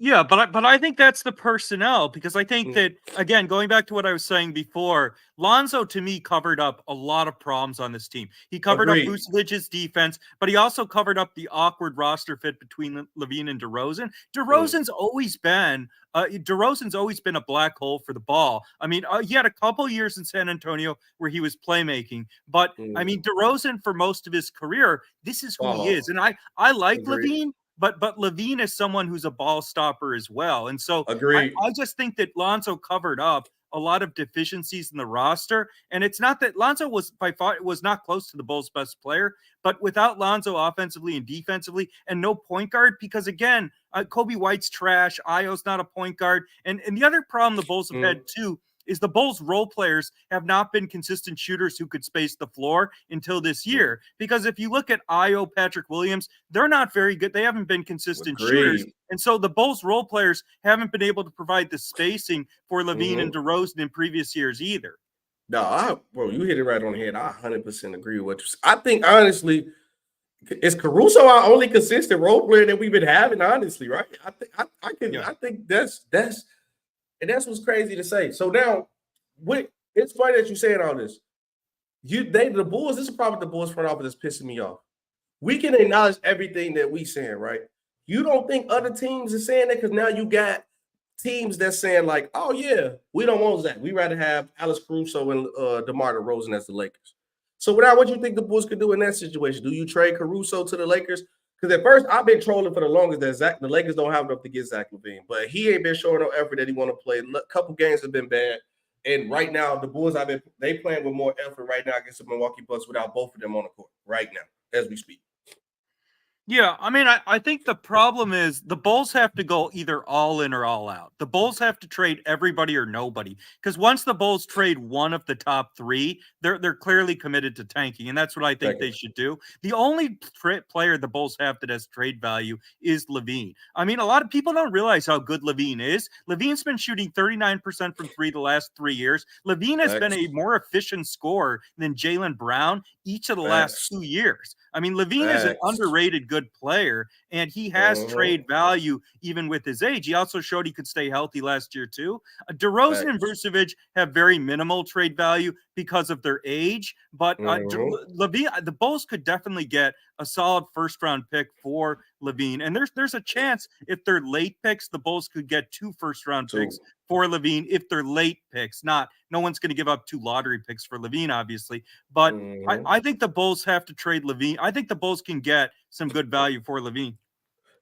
Yeah, but I think that's the personnel, because I think that, again, going back to what I was saying before, Lonzo to me covered up a lot of problems on this team. He covered up Vucevic's defense, but he also covered up the awkward roster fit between LaVine and DeRozan. DeRozan's always been a black hole for the ball. I mean, he had a couple years in San Antonio where he was playmaking, but I mean, DeRozan for most of his career, this is who he is. And I like LaVine. But LaVine is someone who's a ball stopper as well. And so I just think that Lonzo covered up a lot of deficiencies in the roster. And it's not that Lonzo was by far was not close to the Bulls' best player, but without Lonzo offensively and defensively and no point guard, because again, Kobe White's trash, Ayo's not a point guard. And the other problem the Bulls have had too is the Bulls role players have not been consistent shooters who could space the floor until this year. Because if you look at Ayo, Patrick Williams, they're not very good. They haven't been consistent shooters. And so the Bulls role players haven't been able to provide the spacing for LaVine and DeRozan in previous years either. No, bro, you hit it right on the head. I 100% agree with what you said. I think, honestly, is Caruso our only consistent role player that we've been having, honestly, right? I think that's what's crazy to say. So now, it's funny that you're saying all this. The Bulls, this is probably the Bulls front office that's pissing me off. We can acknowledge everything that we saying, right? You don't think other teams are saying that because now you got teams that's saying like, oh yeah, we don't want Zach. We rather have Alex Caruso and DeMar DeRozan as the Lakers. So now, what do you think the Bulls could do in that situation? Do you trade Caruso to the Lakers? Because at first I've been trolling for the longest that the Lakers don't have enough to get Zach LaVine, but he ain't been showing no effort that he want to play. A couple games have been bad. And right now, the Bulls they playing with more effort right now against the Milwaukee Bucks without both of them on the court right now as we speak. Yeah, I mean, I think the problem is the Bulls have to go either all in or all out. The Bulls have to trade everybody or nobody, because once the Bulls trade one of the top three, they're clearly committed to tanking, and that's what I think they should do. The only player the Bulls have that has trade value is LaVine. I mean, a lot of people don't realize how good LaVine is. LaVine's been shooting 39% from three the last 3 years. LaVine has been a more efficient scorer than Jaylen Brown each of the last 2 years. I mean, LaVine is an underrated good player, and he has trade value even with his age. He also showed he could stay healthy last year too. DeRozan and Vucevic have very minimal trade value because of their age, but LaVine, the Bulls could definitely get a solid first-round pick for LaVine, and there's a chance if they're late picks, the Bulls could get 2 first-round picks for LaVine if they're late picks. No one's going to give up 2 lottery picks for LaVine, obviously, but I think the Bulls have to trade LaVine. I think the Bulls can get some good value for LaVine.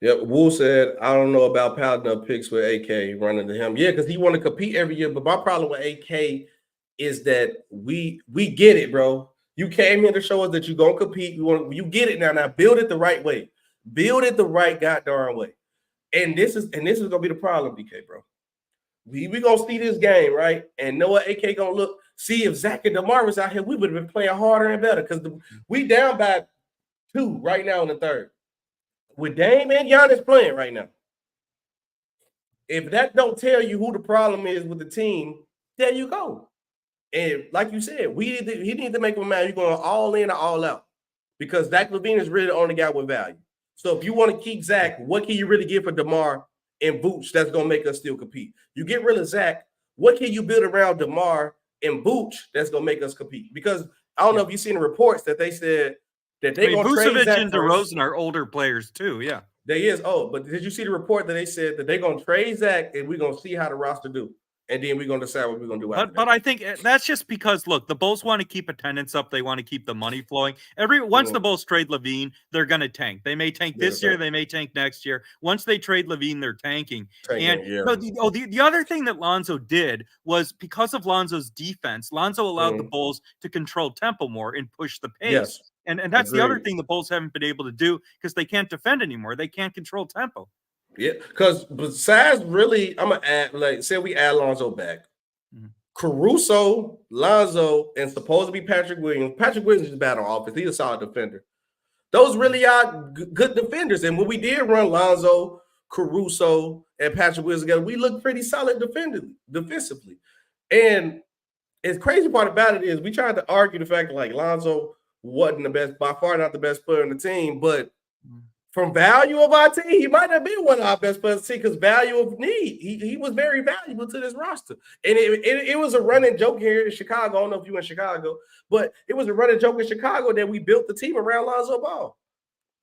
Yep, Wool said, I don't know about piling up picks with AK running to him. Yeah, because he want to compete every year, but my problem with AK is that we get it, bro. You came here to show us that you're going to compete. You get it now. Now build it the right way. Build it the right goddamn way. And this is going to be the problem, BK, bro. We going to see this game, right? And know what AK going to look, see if Zach and DeMar was out here, we would have been playing harder and better because we down by 2 right now in the third. With Dame and Giannis playing right now. If that don't tell you who the problem is with the team, there you go. And like you said, he needs to make him mad. You're going all in or all out because Zach LaVine is really the only guy with value. So if you want to keep Zach, what can you really get for DeMar and Vooch that's going to make us still compete? You get rid of Zach, what can you build around DeMar and Vooch that's going to make us compete? Because I don't know if you've seen the reports that they said that they're going to trade Zach and DeRozan are older players too, yeah. They is old, but did you see the report that they said that they're going to trade Zach and we're going to see how the roster do? And then we're going to decide what we're going to do after that. But I think that's just because, look, the Bulls want to keep attendance up. They want to keep the money flowing. Once the Bulls trade LaVine, they're going to tank. They may tank this year. They may tank next year. Once they trade LaVine, they're tanking. The other thing that Lonzo did was because of Lonzo's defense, Lonzo allowed the Bulls to control tempo more and push the pace. Yes. And that's the other thing the Bulls haven't been able to do because they can't defend anymore. They can't control tempo. Yeah, because besides really, I'm gonna add, say we add Lonzo back. Caruso, Lonzo, and supposed to be Patrick Williams. Patrick Williams is bad on offense. He's a solid defender. Those really are good defenders. And when we did run Lonzo, Caruso, and Patrick Williams together, we looked pretty solid defensively. And the crazy part about it is we tried to argue the fact that like Lonzo wasn't the best, by far not the best player on the team, but from value of our team, he might have been one of our best players because value of need. He was very valuable to this roster. And it was a running joke here in Chicago. I don't know if you in Chicago, but it was a running joke in Chicago that we built the team around Lonzo Ball.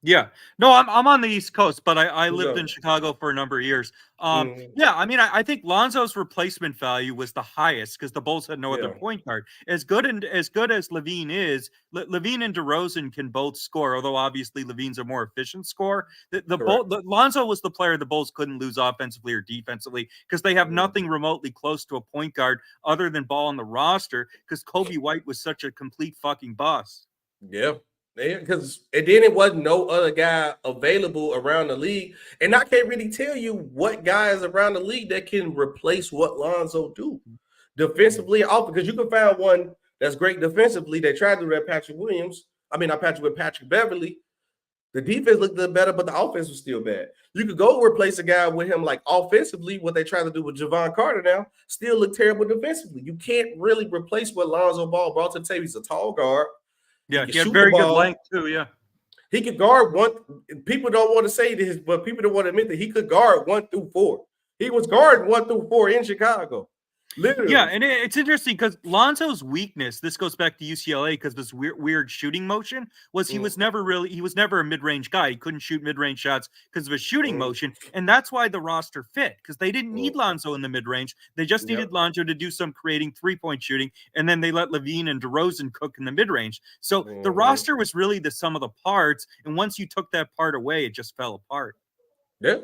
Yeah. No, I'm on the East Coast, but I lived in Chicago for a number of years. Yeah, I mean, I think Lonzo's replacement value was the highest because the Bulls had no other point guard. As good as LaVine is, LaVine and DeRozan can both score, although obviously LaVine's a more efficient scorer. Lonzo was the player the Bulls couldn't lose offensively or defensively because they have nothing remotely close to a point guard other than Ball on the roster because Kobe White was such a complete fucking bust. Yeah. Because and then it wasn't no other guy available around the league, and I can't really tell you what guys around the league that can replace what Lonzo do defensively. Because you can find one that's great defensively. They tried to do that Patrick Beverly. The defense looked better, but the offense was still bad. You could go replace a guy with him, like offensively, what they try to do with Javon Carter now, still look terrible defensively. You can't really replace what Lonzo Ball brought to the table. He's a tall guard. Yeah, he had very good length too, yeah. He could guard one. People don't want to say this, but people don't want to admit that he could guard 1 through 4. He was guarding 1 through 4 in Chicago. Literally. Yeah, and it's interesting because Lonzo's weakness, this goes back to UCLA because this weird shooting motion, was he was never a mid-range guy. He couldn't shoot mid-range shots because of his shooting motion. And that's why the roster fit, because they didn't need Lonzo in the mid-range. They just needed Lonzo to do some creating three-point shooting, and then they let LaVine and DeRozan cook in the mid-range. So the roster was really the sum of the parts, and once you took that part away, it just fell apart. Yeah.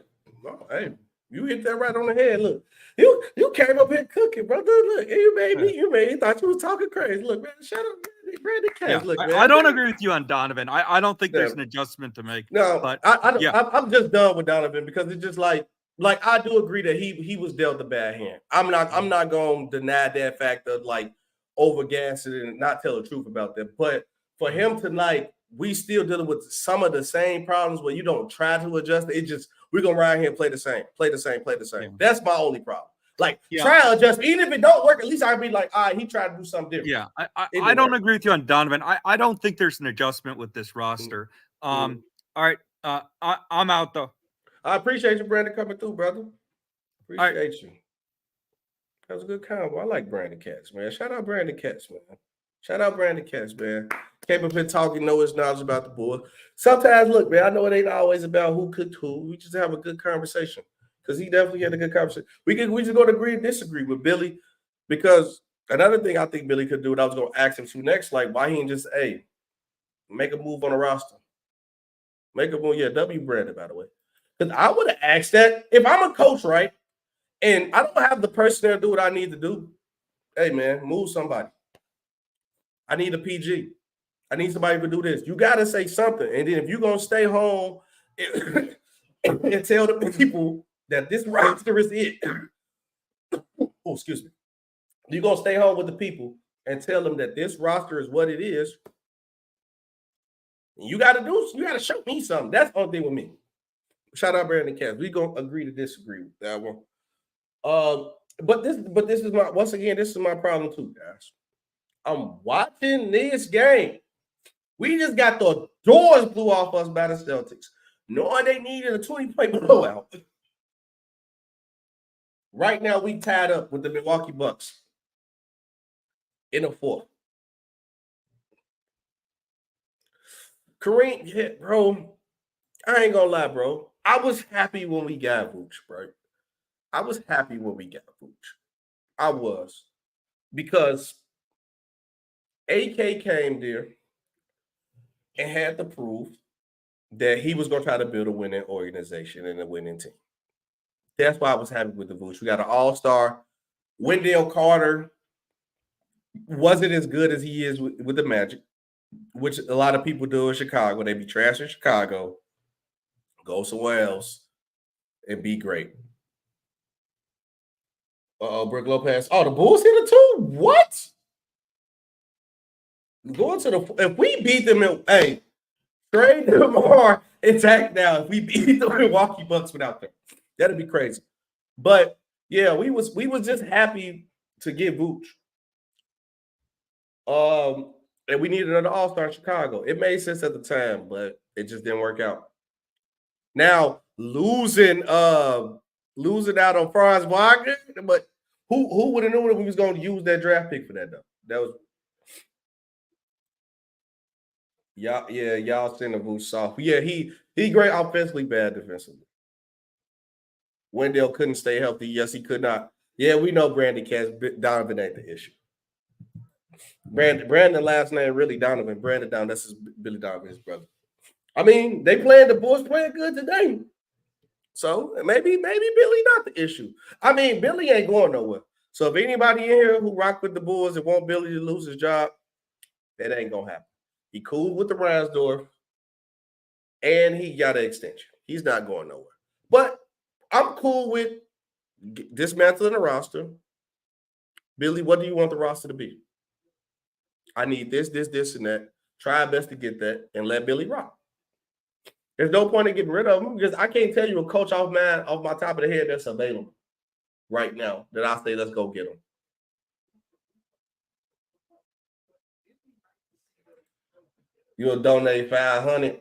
Oh, hey. You hit that right on the head. Look, you came up here cooking, brother. Look, you made me thought you was talking crazy. Look, man, shut up, Brandon Cash. Yeah, look, man. I don't agree with you on Donovan. I don't think there's an adjustment to make. No, but I'm just done with Donovan because it's just like I do agree that he was dealt a bad hand. I'm not going to deny that fact of like overgas it and not tell the truth about that. But for him to we still dealing with some of the same problems where you don't try to adjust it. It just we're gonna ride here and play the same. Yeah. That's my only problem. Try to adjust. Even if it don't work, at least I'd be like, all right, he tried to do something different. Yeah, I don't agree with you on Donovan. I don't think there's an adjustment with this roster. All right, I'm out though. I appreciate you, Brandon, coming through, brother. Appreciate you. That was a good combo. I like Brandon Katz, man. Shout out Brandon Katz, man. Came up here talking, know his knowledge about the Bulls. Sometimes, look, man, I know it ain't always about who cooked who. We just have a good conversation because he definitely had a good conversation. We just going to agree and disagree with Billy because another thing I think Billy could do, and I was going to ask him to next, why he ain't just, make a move on the roster. Make a move. Yeah, W. Brandon, by the way. Because I would have asked that if I'm a coach, right, and I don't have the personnel to do what I need to do. Hey, man, move somebody. I need a PG. I need somebody to do this. You got to say something. And then if you're going to stay home and tell the people that this roster is it. Oh, excuse me. You're going to stay home with the people and tell them that this roster is what it is. You got to show me something. That's the only thing with me. Shout out Brandon Katz. We're going to agree to disagree with that one. But this is my problem too, guys. I'm watching this game. We just got the doors blew off us by the Celtics, knowing they needed a 20-point blowout. Right now, we tied up with the Milwaukee Bucks in the fourth. Kareem, yeah, bro, I ain't gonna lie, bro. I was happy when we got Vooch, bro. I was. Because AK came there and had to prove that he was going to try to build a winning organization and a winning team. That's why I was happy with the Vooch. We got an all-star. Wendell Carter wasn't as good as he is with the Magic, which a lot of people do in Chicago. They be trash in Chicago, go somewhere else, and be great. Brook Lopez. Oh, the Bulls hit it too? What? Going to if we beat them trade DeMar and Zach now. If we beat the Milwaukee Bucks without them, that'd be crazy. But yeah, we was just happy to get Vooch. And we needed another all-star in Chicago. It made sense at the time, but it just didn't work out. Now losing out on Franz Wagner, but who would have known that we was going to use that draft pick for that though? That was. Y'all seen the Vooch soft. Yeah, he great offensively, bad defensively. Wendell couldn't stay healthy. Yes, he could not. Yeah, we know Brandon Katz. Donovan ain't the issue. Brandon last name really Donovan. Brandon Donovan, that's Billy Donovan, his brother. I mean, the boys playing good today. So maybe Billy not the issue. I mean, Billy ain't going nowhere. So if anybody in here who rock with the Bulls and want Billy to lose his job, that ain't gonna happen. He cool with the Reinsdorf, and he got an extension. He's not going nowhere. But I'm cool with dismantling the roster. Billy, what do you want the roster to be? I need this, and that. Try our best to get that, and let Billy rock. There's no point in getting rid of him because I can't tell you a coach off my top of the head that's available right now that I say let's go get him. You'll donate $500.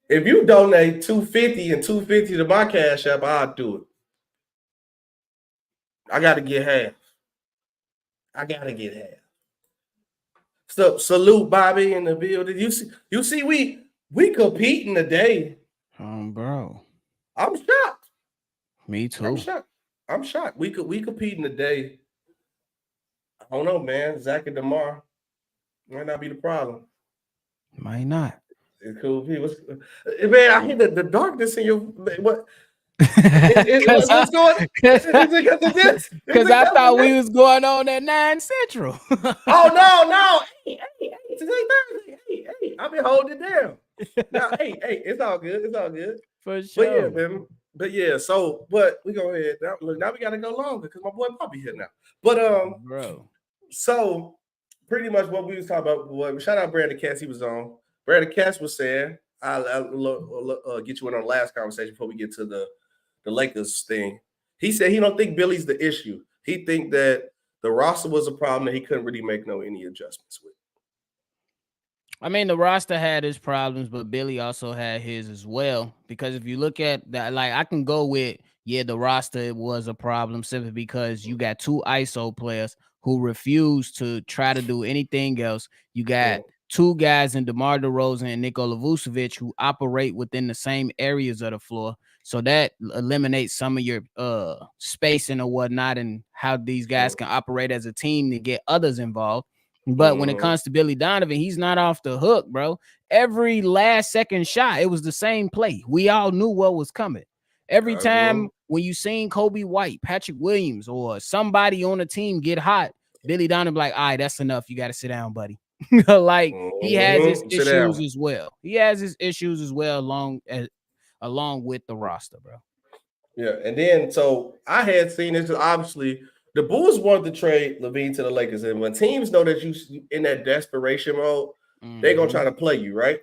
If you donate $250 and $250 to my Cash App, I'll do it. I got to get half. So salute Bobby in the building. You see, we competing today. Bro. I'm shocked. Me too. I'm shocked. We competing today. I don't know, man. Zach and DeMar might not be the problem. Might not. It's cool. Man, I hear the darkness in your what? What's going? Because I thought we was going on at 9 Central. Oh no! Hey! I've been holding it down. Now, hey, it's all good. For sure. But yeah, man. But yeah, but we go ahead. Now we gotta go longer because my boy Poppy here now. But bro. So pretty much what we was talking about. Shout out Brandon Cass. He was on. Brandon Cass was saying, I'll get you in on the last conversation before we get to the Lakers thing. He said he don't think Billy's the issue. He think that the roster was a problem that he couldn't really make any adjustments with. I mean, the roster had his problems, but Billy also had his as well. Because if you look at that, like I can go with, the roster was a problem simply because you got 2 ISO players who refuse to try to do anything else. You got 2 guys in DeMar DeRozan and Nikola Vucevic who operate within the same areas of the floor. So that eliminates some of your spacing or whatnot and how these guys can operate as a team to get others involved. But when it comes to Billy Donovan, he's not off the hook, bro. Every last second shot, it was the same play. We all knew what was coming. Every time when you seen Kobe White, Patrick Williams, or somebody on the team get hot, Billy Donovan like, all right, that's enough. You got to sit down, buddy. Like he has his issues as well. He has his issues as well along with the roster, bro. Yeah, and then so I had seen this. Obviously, the Bulls wanted to trade LaVine to the Lakers, and when teams know that you in that desperation mode, they're gonna try to play you, right?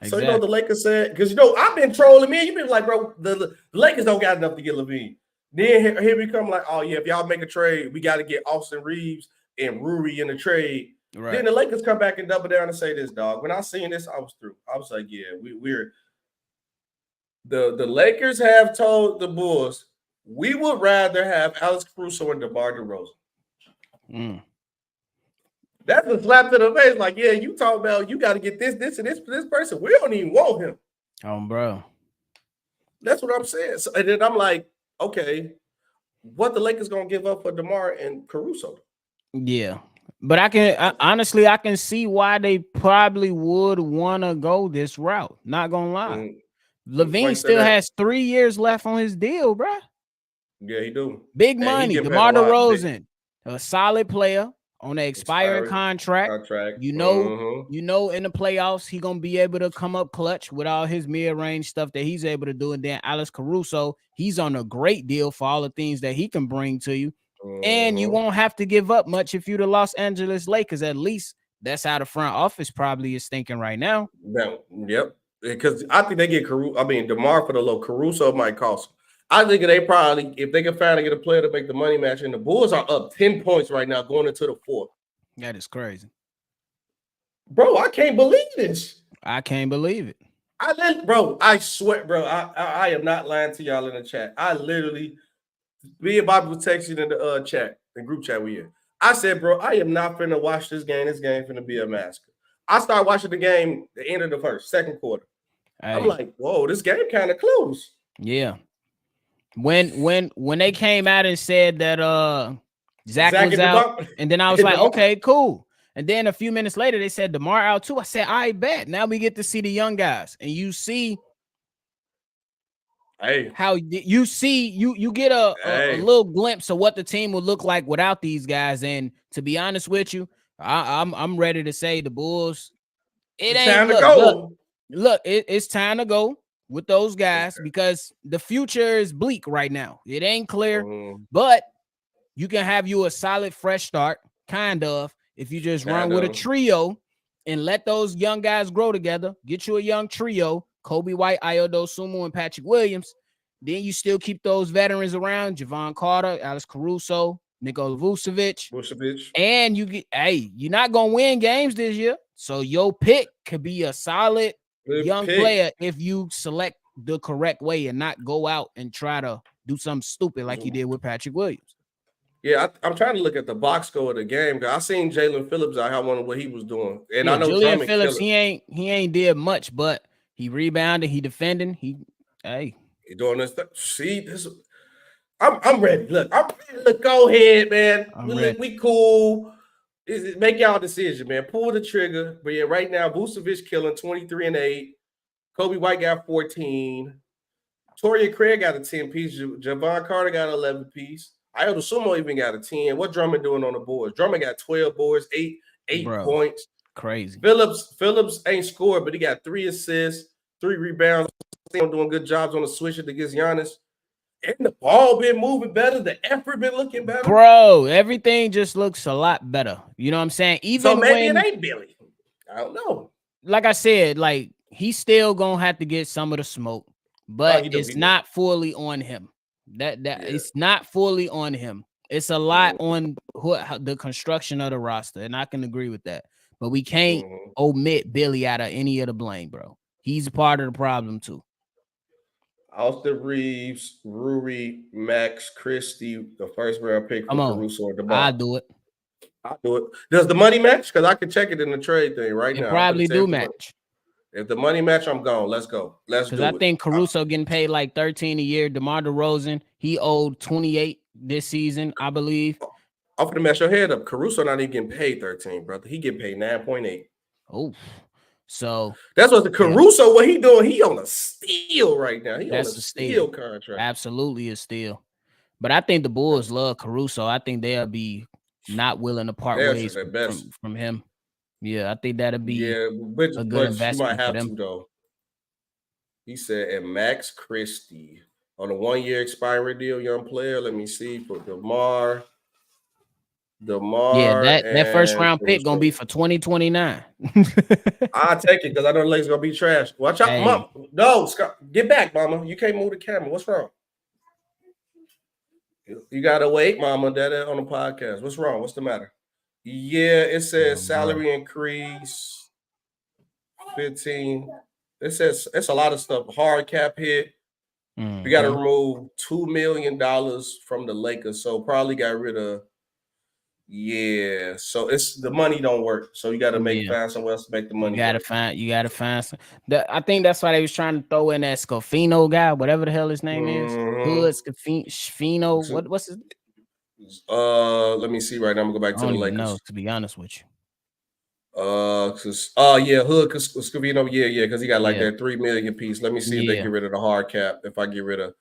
Exactly. So the Lakers said, because I've been trolling me. You've been like, bro, the Lakers don't got enough to get LaVine. Then here we come like, oh yeah, if y'all make a trade, we got to get Austin Reeves and Rui in the trade. Right. Then the Lakers come back and double down and say this, dog. When I seen this, I was through. I was like, yeah, we're the Lakers have told the Bulls we would rather have Alex Caruso and DeMar DeRozan. That's a slap to the face. Like, yeah, you talk about you got to get this, and this person. We don't even want him. Bro. That's what I'm saying. So, and then I'm like, okay, what the Lakers gonna give up for DeMar and Caruso? Yeah. But I can see why they probably would want to go this route. Not gonna lie. LaVine still has 3 years left on his deal, bro. Yeah, he do. Big money. DeMar DeRozan, a solid player on an expiring contract. You know, in the playoffs, he gonna be able to come up clutch with all his mid-range stuff that he's able to do. And then Alex Caruso, he's on a great deal for all the things that he can bring to you. And you won't have to give up much if you're the Los Angeles Lakers. At least that's how the front office probably is thinking right now. Yep. Because I think they get DeMar for the low. Caruso might cost them. I think they probably, if they can finally get a player to make the money match, and the Bulls are up 10 points right now going into the 4th. That is crazy. Bro, I can't believe this. I can't believe it. I swear, bro, I am not lying to y'all in the chat. I literally, me and Bobby was texting in the chat, the group chat we in. I said, bro, I am not finna watch this game. This game finna be a massacre. I started watching the game the end of the second quarter. Hey. I'm like, whoa, this game kind of close. Yeah. When they came out and said that Zach was out, and then I was like, okay, cool. And then a few minutes later, they said DeMar out too. I said, I bet. Now we get to see the young guys, and you see how you see you get a little glimpse of what the team would look like without these guys. And to be honest with you, I'm ready to say the Bulls. It's time to go. Look, it's time to go with those guys because the future is bleak right now. It ain't clear, but you can have you a solid fresh start, kind of, if you just run with a trio and let those young guys grow together. Get you a young trio, Kobe White, Ayo Dosunmu, and Patrick Williams. Then you still keep those veterans around, Javon Carter, Alex Caruso, Nikola Vucevic. And you're not going to win games this year. So your pick could be a solid young player if you select the correct way and not go out and try to do something stupid like you did with Patrick Williams. Yeah, I'm trying to look at the box score of the game. I seen Jalen Phillips out. I wonder what he was doing, and I know Julian Phillips. He ain't did much, but he rebounded. He defending. He doing this stuff. See this. I'm ready. Look, I'm ready. Look, go ahead, man. We cool. Make y'all decision, man. Pull the trigger. But yeah, right now, Vucevic killing 23 and 8. Kobe White got 14. Torrey Craig got a 10 piece. Javon Carter got an 11 piece. Ayo Dosunmu even got a 10. What Drummond doing on the boards? Drummond got 12 boards, 8 points. Crazy. Phillips ain't scored, but he got 3 assists, 3 rebounds. Doing good jobs on the switch against Giannis. And the ball been moving better. The effort been looking better. Bro, everything just looks a lot better. You know what I'm saying? Even so maybe it ain't Billy. I don't know. Like I said, like he's still gonna have to get some of the smoke, but it's not fully on him. It's not fully on him. It's a lot on the construction of the roster, and I can agree with that. But we can't omit Billy out of any of the blame, bro. He's a part of the problem too. Austin Reeves, Rui, Max, Christie, the first round pick for Caruso or DeMar. I'll do it. Does the money match? Because I can check it in the trade thing right now. Probably do match. If the money match, I'm gone. Let's go. Because I think Caruso getting paid like 13 a year. DeMar DeRozan, he owed 28 this season, I believe. I'm gonna mess your head up. Caruso not even getting paid 13, brother. He getting paid 9.8. Oh, so that's what the Caruso. What he doing? He on a steal right now. He that's on a steal contract. Absolutely a steal. But I think the Bulls love Caruso. I think they'll be not willing to part ways from him. Yeah, I think that'll be a good investment you might have for them. To, though. He said, and Max Christie on a 1-year expiring deal, young player. Let me see for DeMar. Yeah, that first round pick gonna be for 2029. I'll take it because I know the Lakers gonna be trash. Watch out, Mom. No, Scott, get back, Mama. You can't move the camera. What's wrong? You gotta wait, Mama. That on the podcast. What's wrong? What's the matter? Yeah, it says salary increase 15. It says it's a lot of stuff. Hard cap hit. We got to remove $2 million from the Lakers, so probably got rid of. Yeah, so it's the money don't work, so you got to find somewhere else to make the money. You got to find some. I think that's why they was trying to throw in that Scafino guy, whatever the hell his name is. Hood Scafino. What's his? Let me see right now. I'm gonna go back to the Lakers. No, to be honest with you. Hood Scavino, because he got like that $3 million piece. Let me see if they get rid of the hard cap. If I get rid of,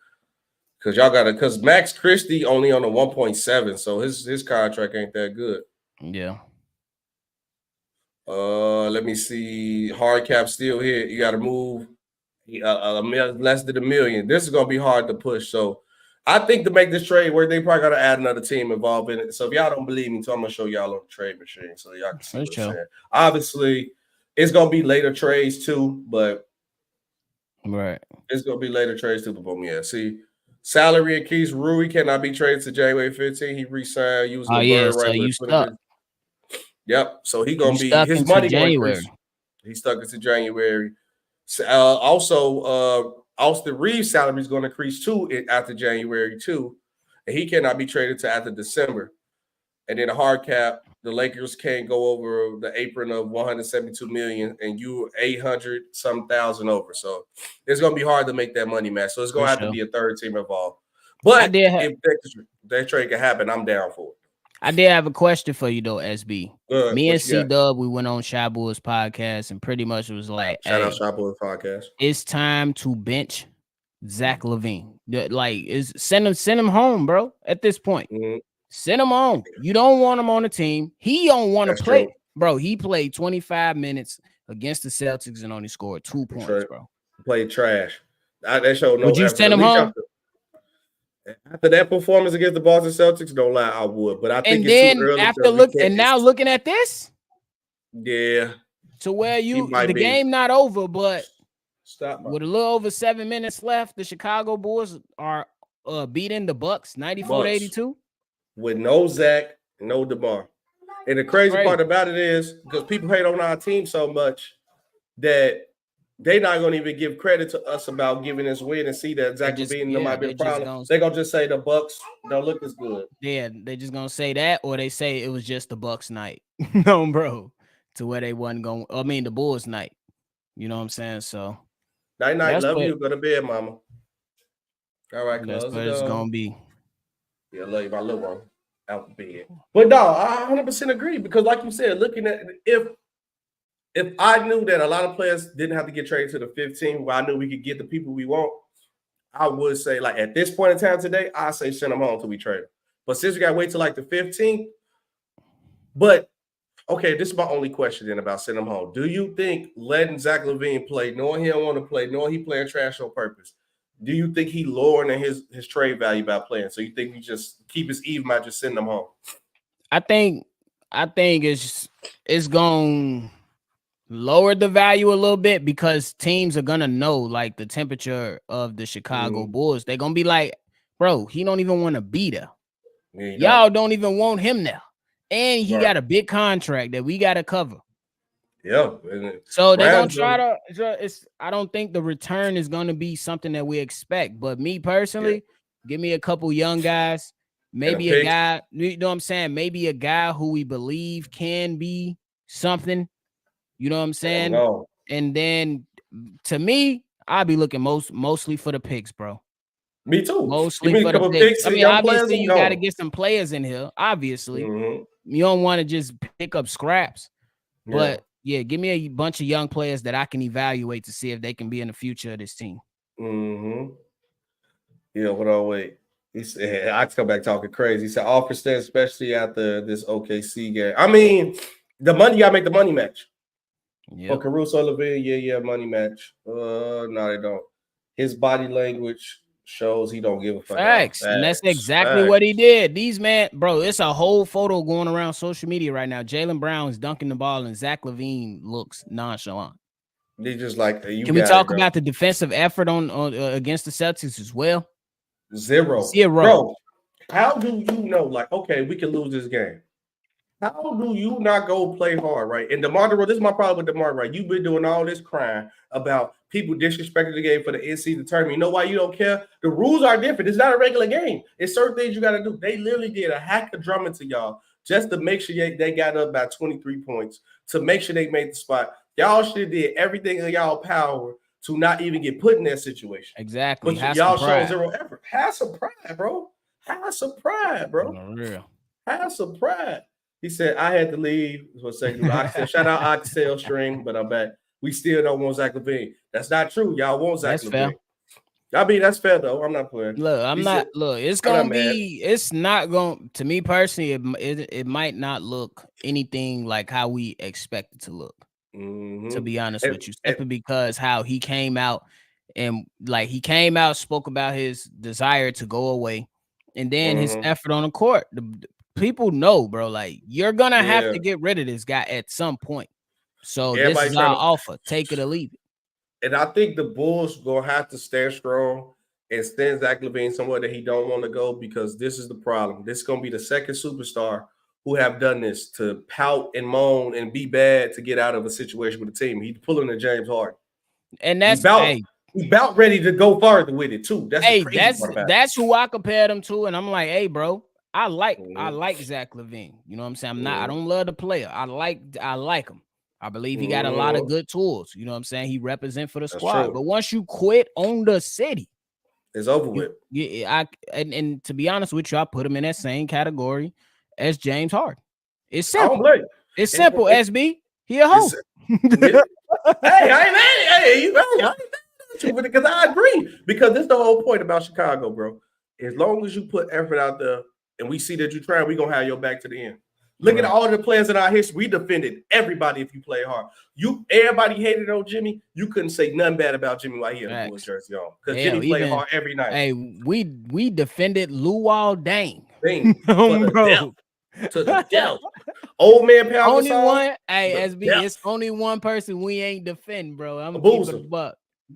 because Max Christie only on a 1.7, so his contract ain't that good. Yeah. Let me see. Hard cap still here. You got to move less than $1 million. This is gonna be hard to push. So I think to make this trade work, they probably got to add another team involved in it. So if y'all don't believe me, I'm going to show y'all on the trade machine so y'all can see what I'm saying. Obviously, it's going to be later trades too, but it's going to be later trades too. But yeah, see, salary and keys. Rui cannot be traded to January 15. He re-signed using the bird right. So you stuck. Yep. So he going to be his money January. He's stuck into January. Austin Reeves' salary is going to increase too after January too, and he cannot be traded to after December. And then the hard cap, the Lakers can't go over the apron of $172 million, and you 800-some thousand over. So it's going to be hard to make that money match. So it's going to have to be a third team involved. But if that trade can happen, I'm down for it. I did have a question for you though, SB. Me and C-Dub, we went on Shy Boys podcast and pretty much it was like, shout out Shy Boys podcast. It's time to bench Zach LaVine. Like, send him home, bro. At this point, send him home. You don't want him on the team. He don't want to play, bro. He played 25 minutes against the Celtics and only scored 2 points, bro. Played trash. That show no. Would you send him home? After that performance against the Boston Celtics, don't lie, I would. But I think And it's too then early. after now looking at this, yeah, to where the be. game not over, but Stop. with a little over 7 minutes left, the Chicago Bulls are beating the Bucks 94-82 with no Zach, no DeMar. And the crazy part about it is because people hate on our team so much that they're not going to even give credit to us about giving this win and see that Zach LaVine might be a problem. They're going to just say the Bucks don't look as good. Yeah, they just going to say that, or they say it was just the Bucks night. No, bro. To where they wasn't going. I mean, the Bulls night. You know what I'm saying? So. Night, love you. Go to bed, mama. All right, that's what it's going to be. Yeah, love you, my little one. Out the bed. But no, I 100% agree because, like you said, looking at if I knew that a lot of players didn't have to get traded to the 15, where I knew we could get the people we want, I would say, like, at this point in time today, I say send them home till we trade them. But since we got to wait till like the 15th, but okay, this is my only question then about sending them home. Do you think letting Zach LaVine play, knowing he don't want to play, knowing he playing trash on purpose, do you think he lowering his trade value by playing? So you think we just keep his even by just sending them home? I think it's going to lower the value a little bit because teams are going to know like the temperature of the Chicago Bulls. They're going to be like, bro, he don't even want to be there. Yeah, y'all don't even want him there. And he got a big contract that we got to cover. Yeah. So they're going to try to I don't think the return is going to be something that we expect. But me personally, give me a couple young guys, maybe a guy, you know what I'm saying? Maybe a guy who we believe can be something. You know what I'm saying? No. And then to me, I'll be looking mostly for the picks, bro. Me too. Mostly for the picks. I mean, obviously you got to get some players in here. Obviously, you don't want to just pick up scraps. But yeah, give me a bunch of young players that I can evaluate to see if they can be in the future of this team. Yeah, hold on, wait. He said, I come back talking crazy. He said, offer stand, especially after this OKC game. I mean, the money, you got to make the money match. For Caruso, LaVine, money match. No, they don't. His body language shows he don't give a fuck. Facts. And that's exactly what he did. These bro, it's a whole photo going around social media right now. Jaylen Brown is dunking the ball and Zach LaVine looks nonchalant. They just like, can we talk about the defensive effort on against the Celtics as well? Zero. Bro, how do you know, like, okay, we can lose this game? How do you not go play hard, right? And DeMar, this is my problem with DeMar, right? You've been doing all this crying about people disrespecting the game for the NCAA tournament. You know why you don't care? The rules are different. It's not a regular game. It's certain things you got to do. They literally did a hack of drumming to y'all just to make sure they got up by 23 points, to make sure they made the spot. Y'all should have did everything in y'all power to not even get put in that situation. Exactly. But y'all showed zero effort. Have some pride, bro. Have some pride, bro. Real. Have some pride. He said, I had to leave for a second. Shout out Oxtail String, but I'm back. We still don't want Zach LaVine. That's not true. Y'all want Zach LaVine. Fair. I mean, that's fair, though. I'm not playing. Look, it's going to be, it's not going, to me personally, it might not look anything like how we expect it to look, to be honest with you. Simply because how he came out and spoke about his desire to go away. And then his effort on the court. People know, bro, like you're gonna have to get rid of this guy at some point. So this is our offer. Take it or leave it. And I think the Bulls gonna have to stand strong and stand Zach LaVine somewhere that he don't want to go, because this is the problem. This is gonna be the second superstar who have done this, to pout and moan and be bad to get out of a situation with the team. He's pulling a James Harden. And that's he's about ready to go farther with it too. That's the crazy part about that's who I compared him to, and I'm like, hey, bro. I like Zach LaVine. You know what I'm saying? I don't love the player. I like him. I believe he got a lot of good tools. You know what I'm saying? He represent for the squad. But once you quit on the city, it's over with. And to be honest with you, I put him in that same category as James Harden. It's simple. It's simple, SB. He a hoe. Because I agree. Because this is the whole point about Chicago, bro. As long as you put effort out there, and we see that you're trying, we're going to have your back to the end. Look at all the players in our history. We defended everybody if you play hard. Everybody hated on Jimmy. You couldn't say nothing bad about Jimmy while he had a Bulls jersey on. Because Jimmy played hard every night. Hey, we defended Luol Deng. To the death. Old man Pascal only Siakam, one. Hey, SB, it's only one person we ain't defend, bro. I'm Boozer.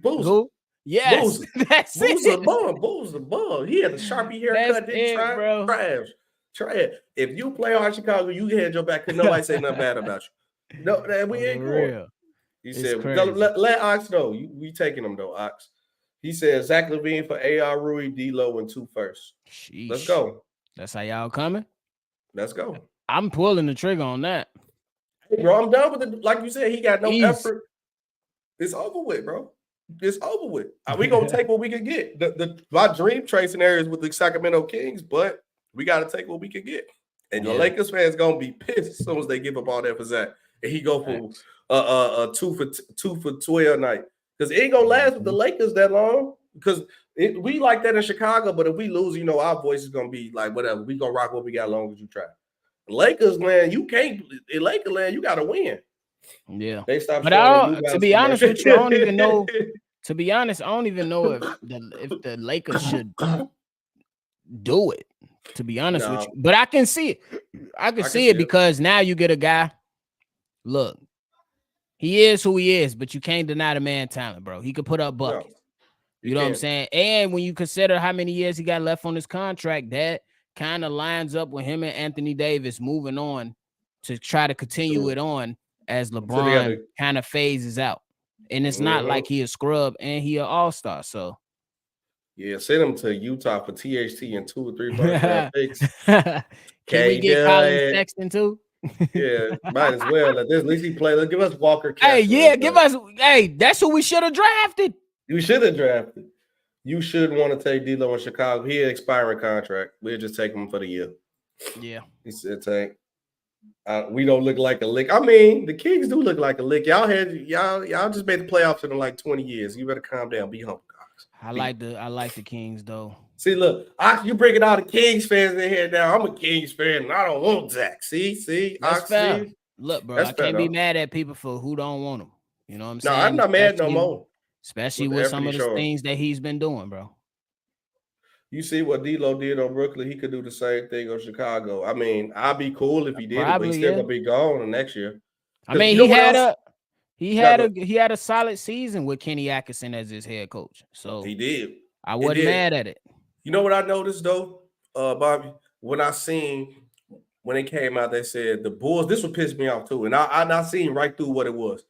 Who? Yes, Boozer. That's Boozer it. Boozer bum. He had a Sharpie haircut. Trash. If you play hard Chicago, you had your back. Cause nobody say nothing bad about you. No, we ain't going. He said, let Ox know. We taking him though, Ox. He said Zach LaVine for AR Rui, D-Lo, and 2 first. Sheesh. Let's go. That's how y'all coming? Let's go. I'm pulling the trigger on that. Hey, bro, I'm done with it. Like you said, he got no effort. It's over with, bro. It's over with. We gonna take what we can get. My dream trade scenario is with the Sacramento Kings, but we gotta take what we can get. And the Lakers fans gonna be pissed as soon as they give up all that for Zach. And he go for 2 for 12 night. Because it ain't gonna last with the Lakers that long. Because we like that in Chicago, but if we lose, our voice is gonna be like whatever. We gonna rock what we got as long as you try. Lakers land, you can't. In Lakers land, you gotta win. Yeah, they stopped. But to be honest with you, I don't even know. To be honest, I don't even know if the Lakers should do it. To be honest with you, but I can see it. I can see it because now you get a guy. Look, he is who he is, but you can't deny the man talent, bro. He could put up buckets. You know what I'm saying? And when you consider how many years he got left on his contract, that kind of lines up with him and Anthony Davis moving on to try to continue it on as LeBron kind of phases out. And it's not like he a scrub and he an all-star. So yeah, send him to Utah for THT and 2 or 3 first-round picks. Can we get Colin Sexton too? Yeah, might as well. At least he play. Let's give us Walker. Hey, give us. Hey, that's who we should have drafted. You should have drafted. You should want to take D-Lo in Chicago. He had expiring contract. We'll just take him for the year. Yeah. He said, "Tank, we don't look like a lick." I mean, the Kings do look like a lick. Y'all just made the playoffs in like 20 years. You better calm down. Be humble, guys. I like the Kings though. See, look, you bringing all the Kings fans in here now. I'm a Kings fan, and I don't want Zach. See, that's fair. Look, bro, I can't be mad at people for who don't want him. You know what I'm saying? No, I'm not mad no more. Especially with some of the things that he's been doing, bro. You see what D-Lo did on Brooklyn? He could do the same thing on Chicago. I mean, I'd be cool if he did, but he's still gonna be gone the next year. I mean, he had a solid season with Kenny Atkinson as his head coach. So he did. I wasn't mad at it. You know what I noticed though, Bobby? When it came out, they said the Bulls. This would piss me off too, and I not seen right through what it was.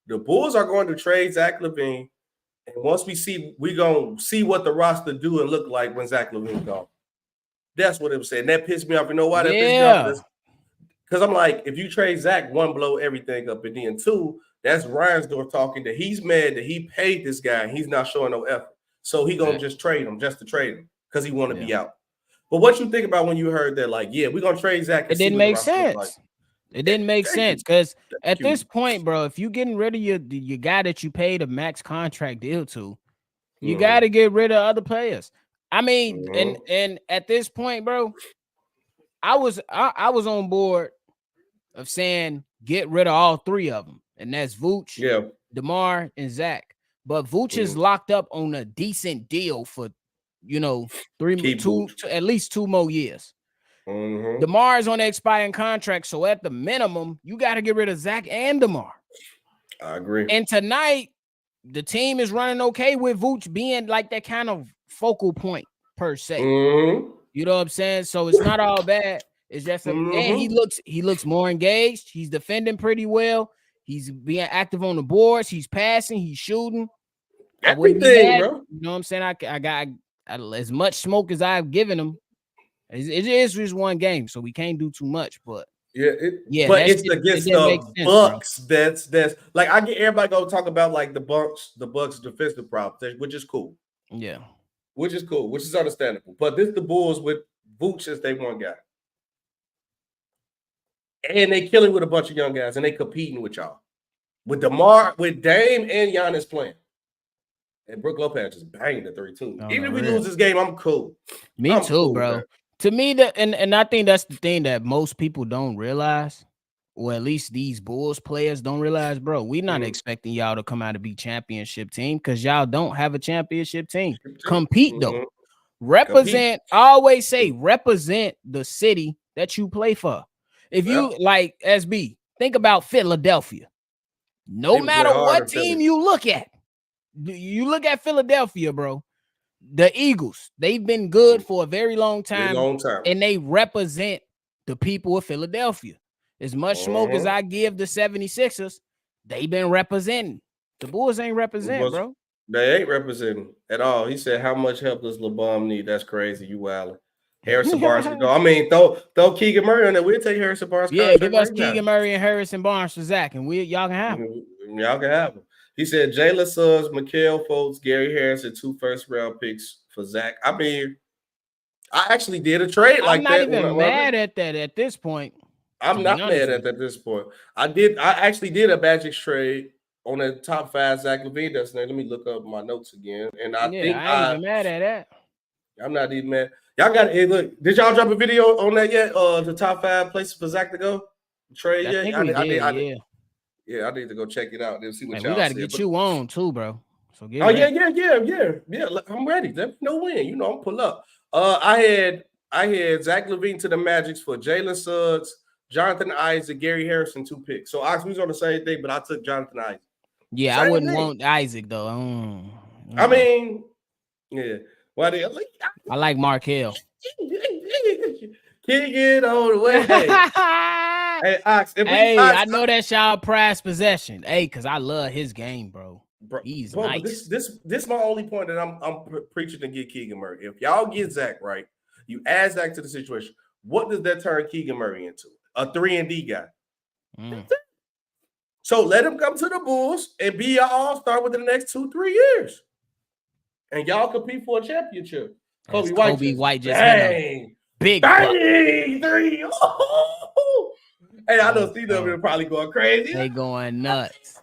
The Bulls are going to trade Zach LaVine. And once we're going to see what the roster do and look like when Zach LaVine gone. That's what it was saying. That pissed me off. You know why that pissed me off? Because I'm like, if you trade Zach, 1, blow everything up. And then 2, that's Reinsdorf talking that he's mad that he paid this guy and he's not showing no effort. So he going to just trade him just to trade him because he want to be out. But what you think about when you heard that, like, we're going to trade Zach? It didn't make sense. It didn't make sense because at this point, bro, if you're getting rid of your guy that you paid a max contract deal to, you got to get rid of other players. I mean, and at this point, bro, I was on board of saying get rid of all 3 of them, and that's Vooch, DeMar, and Zach. But Vooch is locked up on a decent deal for at least 2 more years. DeMar is on the expiring contract, so at the minimum, you got to get rid of Zach and DeMar. I agree. And tonight, the team is running okay with Vooch being like that kind of focal point per se. You know what I'm saying? So it's not all bad. It's just and he looks more engaged. He's defending pretty well. He's being active on the boards. He's passing. He's shooting. Everything, bro. You know what I'm saying? I got as much smoke as I've given him. It is just one game, so we can't do too much. But but it's against the Bucks. That's like I get everybody gonna talk about like the Bucks defensive problems, which is cool. Yeah, which is cool, which is understandable. But this the Bulls with Vooch as they one guy, and they killing with a bunch of young guys, and they competing with y'all with DeMar, with Dame and Giannis playing. And Brook Lopez just banged the 3 too. Even if we lose this game, I'm cool. Me too, bro. To me, and I think that's the thing that most people don't realize, or at least these Bulls players don't realize, bro. We're not expecting y'all to come out and be championship team because y'all don't have a championship team. Compete though. Represent. I always say represent the city that you play for. If you like SB, think about Philadelphia. No matter what team you look at Philadelphia, bro. The Eagles, they've been good for a very long time, and they represent the people of Philadelphia. As much smoke as I give the 76ers, they've been representing. The Bulls ain't representing, bro. They ain't representing at all. He said, how much help does LeBron need? That's crazy. You wildin'. Harrison Barnes can go. I mean, throw Keegan Murray on there. We'll take Harrison Barnes. Yeah, give us Keegan Murray and Harrison Barnes for Zach, and y'all can have him. Y'all can have him. He said Jalen Suggs, Mikal Fultz, Gary Harrison, 2 first-round picks for Zach. I mean, I actually did a trade like that. I'm not even mad at that at this point. I'm not mad at that at this point. I actually did a Magic trade on the top 5 Zach LaVine destination. Let me look up my notes again. And I think I ain't even mad at that. I'm not even mad. Y'all got it. Look, did y'all drop a video on that yet? The top 5 places for Zach to go? Trade yet? I need to go check it out and see what y'all. We got to get you on too, bro. So yeah. I'm ready. Let me know when. You know, I'm pull up. I had Zach LaVine to the Magics for Jalen Suggs, Jonathan Isaac, Gary Harrison, 2 picks. So we was on the same thing, but I took Jonathan Isaac. Yeah, I wouldn't want Isaac though. I mean, yeah. I like Markel. Kick it all the way. Hey, Ox. I know that's y'all prized possession. Hey, because I love his game, bro. He's nice. This my only point that I'm preaching to get Keegan Murray. If y'all get Zach right, you add Zach to the situation. What does that turn Keegan Murray into? A 3-and-D guy. So let him come to the Bulls and be your all-star within the next 2-3 years. And y'all compete for a championship. Kobe White just hit him. Big 3. Oh. Hey, I know CW probably going crazy. They going nuts.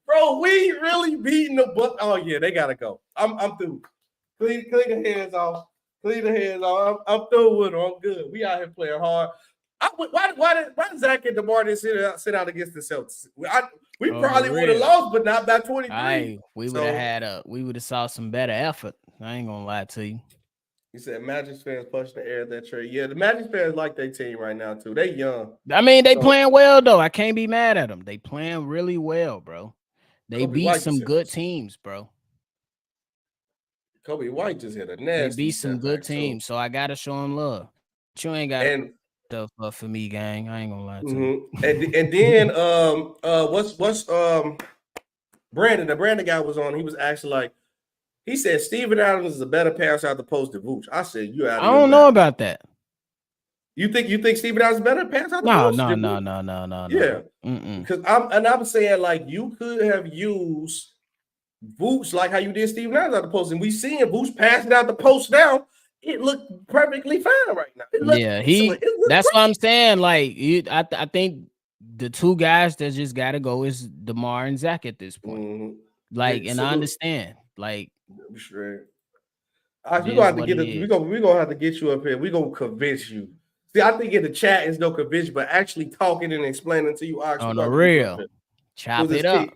Bro, we really beating the Bucks. Oh, yeah, they got to go. I'm through. Clean the hands off. I'm through with them. I'm good. We out here playing hard. Why did Zach and DeMar sit out against the Celtics? We probably would have lost, but not by 23. We would have saw some better effort. I ain't gonna lie to you. He said Magic fans pushing the air of that trade. Yeah, the Magic fans like their team right now too. They young. I mean, they playing well though. I can't be mad at them. They playing really well, bro. They beat some good teams, bro. Kobe White just hit a nasty. They beat some good teams, so I gotta show them love. But you ain't got stuff up for me, gang. I ain't gonna lie to you. And then what's Brandon? The Brandon guy was on. He was actually like, he said Steven Adams is a better passer out the post than Vooch. I said you out. I don't know about that. You think Steven Adams is better pass out the post? No. Yeah, because I'm saying like you could have used Vooch like how you did Steven Adams out the post, and we seeing Vooch passing out the post now. It looked perfectly fine right now. That's what I'm saying. Like, I think the 2 guys that just gotta go is DeMar and Zach at this point. Like, and I understand. Like, sure. We're gonna have to get you up here. We're gonna convince you. See, I think in the chat is no convince, but actually talking and explaining to you. On the real, chop it up.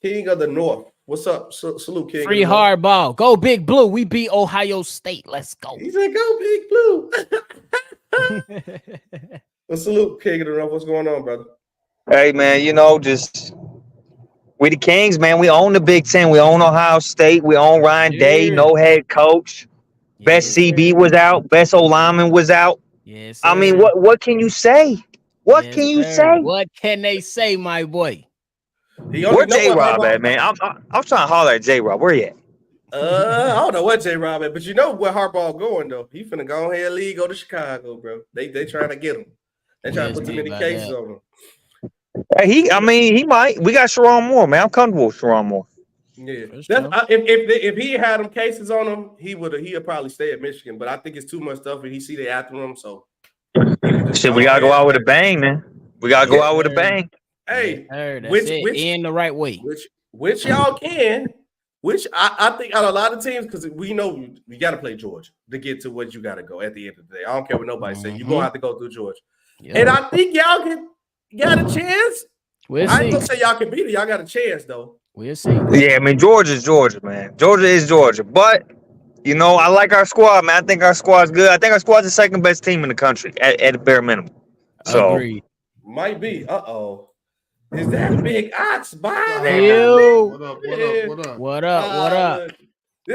King of the North. What's up? Salute, King. Free hardball. Go Big Blue. We beat Ohio State. Let's go. He said, go Big Blue. Well, salute, King of the North. What's going on, brother? Hey, man, we the Kings, man. We own the Big Ten. We own Ohio State. We own Ryan Day. No head coach. Best CB was out. Best O-lineman was out. Yes. I mean, what can you say? What can you say? What can they say, my boy? Where J-Rob at, man? I'm trying to holler at J-Rob. Where he at? I don't know what J-Rob at, but you know where Harbaugh going though. He finna go ahead and leave, go to Chicago, bro. They trying to get him. They trying to put too many cases on him. He might. We got Sharon Moore, man. I'm comfortable with Sharon Moore. Yeah, if he had them cases on him, he'd probably stay at Michigan. But I think it's too much stuff, and he see they after him. So shit, we gotta go out with a bang, man. We gotta go out with a bang. Hey, which in the right way, which y'all can. Which I think out of a lot of teams, because we know you got to play Georgia to get to what you got to go at the end of the day. I don't care what nobody say. You're going to have to go through Georgia. Yep. And I think y'all got a chance. I ain't going to say y'all can beat it. Y'all got a chance, though. We'll see. Yeah, I mean, Georgia's Georgia, man. Georgia is Georgia. But, you know, I like our squad, man. I think our squad's good. I think our squad's the second best team in the country at a bare minimum. So, agreed. Might be. Uh-oh. Is that Big Ox? Yo. What up?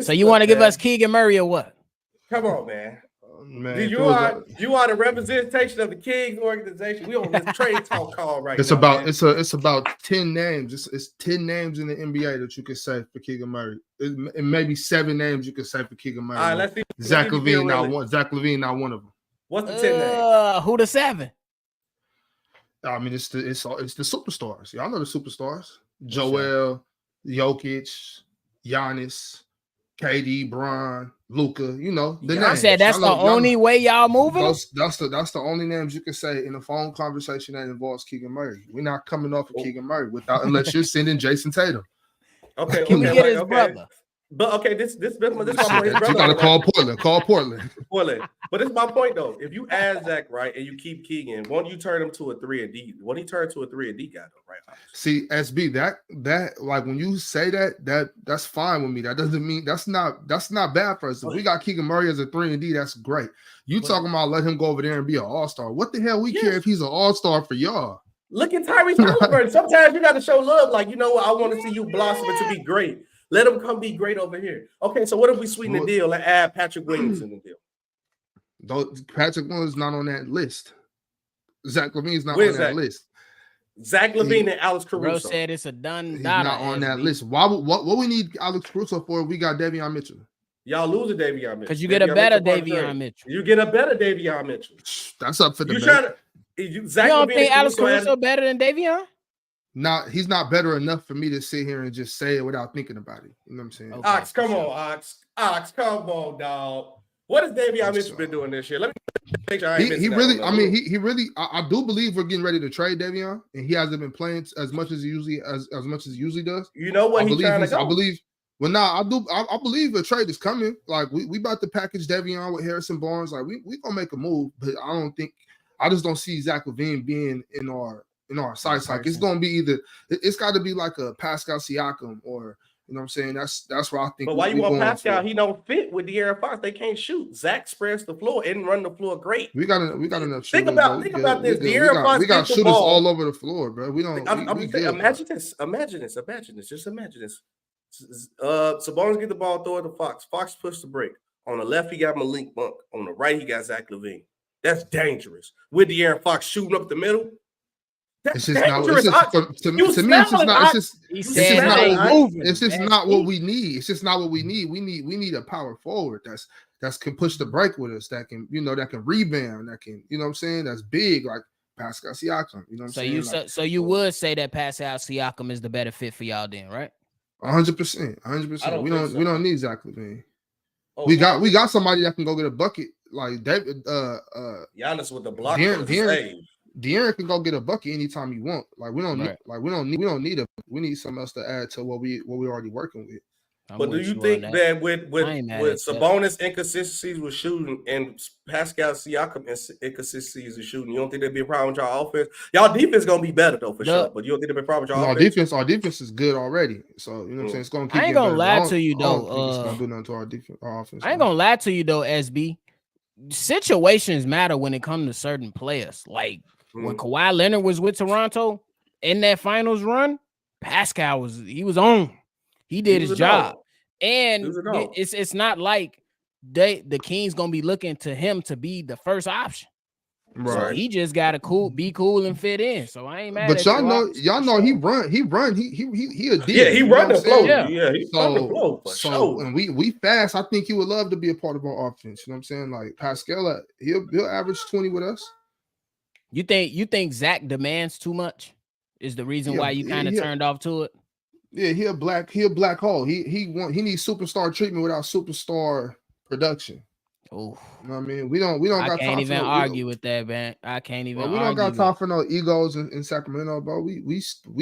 So you want to give us Keegan Murray or what? Come on, man. Man, you are the representation of the Kings organization. We on this trade talk call right now. Man. It's about 10 names. It's 10 names in the NBA that you could say for Keegan Murray. It may be 7 names you could say for Keegan Murray. All right, let's see. Zach LaVine not one. Zach LaVine not one of them. What's the 10 names? Who the 7? I mean, it's the superstars. Y'all know the superstars. Joel, Jokic, Giannis, KD, Bron, Luka. You know the names. I said that's the only way y'all moving. That's the only names you can say in a phone conversation that involves Keegan Murray. We're not coming off of Keegan Murray unless you're sending Jason Tatum. Okay, can we get his brother? But okay, this is my point. You gotta call Portland. Call Portland. But this is my point though. If you add Zach right and you keep Keegan, won't you turn him to a 3-and-D? Won't he turn to a 3-and-D guy though, right? See, SB, that like when you say that's fine with me. That doesn't mean that's not bad for us. If we got Keegan Murray as a 3-and-D, that's great. You talking about let him go over there and be an all-star. What the hell we care if he's an all-star for y'all? Look at Tyrese Halliburton. Sometimes you got to show love. Like, you know what? I want to see you blossom to be great. Let him come be great over here. Okay, so what if we sweeten the deal and add Patrick Williams in the deal? Patrick Williams not on that list. Zach LaVine's not on that list. Zach LaVine and Alex Caruso. Bro said it's a done. He's not on that list. What we need Alex Caruso for? We got Davion Mitchell. Y'all lose a Davion Mitchell because you get a better Davion Mitchell. You get a better Davion Mitchell. That's up for debate. You don't think Alex Caruso better than Davion? He's not better enough for me to sit here and just say it without thinking about it. You know what I'm saying? Okay, Ox, come on, Ox, come on, dog. What has Davion Mitchell been doing this year? Let me make sure he really. I do believe we're getting ready to trade Davion, and he hasn't been playing as much as he usually does. You know what? I believe. Well, I believe a trade is coming. Like we about to package Davion with Harrison Barnes. Like we gonna make a move, but I just don't see Zach LaVine being in our sights. Like it's gonna be either it's got to be like a Pascal Siakam or you know what I'm saying. That's where I think. But why you want Pascal? He don't fit with De'Aaron Fox. They can't shoot. Zach spreads the floor and run the floor great. We got enough. Think about this. De'Aaron Fox. We got shooters all over the floor, bro. We don't. Imagine this. Just imagine this. Sabonis get the ball, throw it to Fox. Fox push the break. On the left, he got Malik Monk. On the right, he got Zach LaVine. That's dangerous. With De'Aaron Fox shooting up the middle. It's just dangerous. To me, it's just not what we need. It's just not what we need. We need a power forward that can push the break with us, that can rebound, that can, you know what I'm saying, that's big, like Pascal Siakam. You know what I'm saying? So you would say that Pascal Siakam is the better fit for y'all then, right? 100%. We don't need Zach LaVine. We got somebody that can go get a bucket, like David. Giannis with the block. De'Aaron can go get a bucket anytime he want. Like we don't need we need something else to add to what we're already working with. But do you think that with Sabonis inconsistencies with shooting and Pascal Siakam inconsistencies with shooting, you don't think there'd be a problem with y'all offense? Y'all defense gonna be better though for sure. But you don't think there'd be a problem with y'all offense? Our defense is good already. So you know what I'm saying. It's gonna keep. I ain't gonna lie to you though. It's gonna do nothing to our offense. I ain't gonna lie to you though, SB. Situations matter when it comes to certain players. Like when Kawhi Leonard was with Toronto in that finals run, Pascal was on. He did his job. And it's not like the Kings gonna be looking to him to be the first option. Right. So he just gotta be cool and fit in. So I ain't mad. But y'all know he run. He a D. Yeah, he run the flow. Yeah, he run the flow. So and we fast. I think he would love to be a part of our offense. You know what I'm saying? Like Pascal, he'll average 20 with us. You think Zach demands too much? Is the reason why you kind of turned off to it? Yeah, he a black hole. He needs superstar treatment without superstar production. Oh, you know what I mean? We don't got time. I can't even argue with that, man. I can't even. We don't got time for no egos in Sacramento, bro. We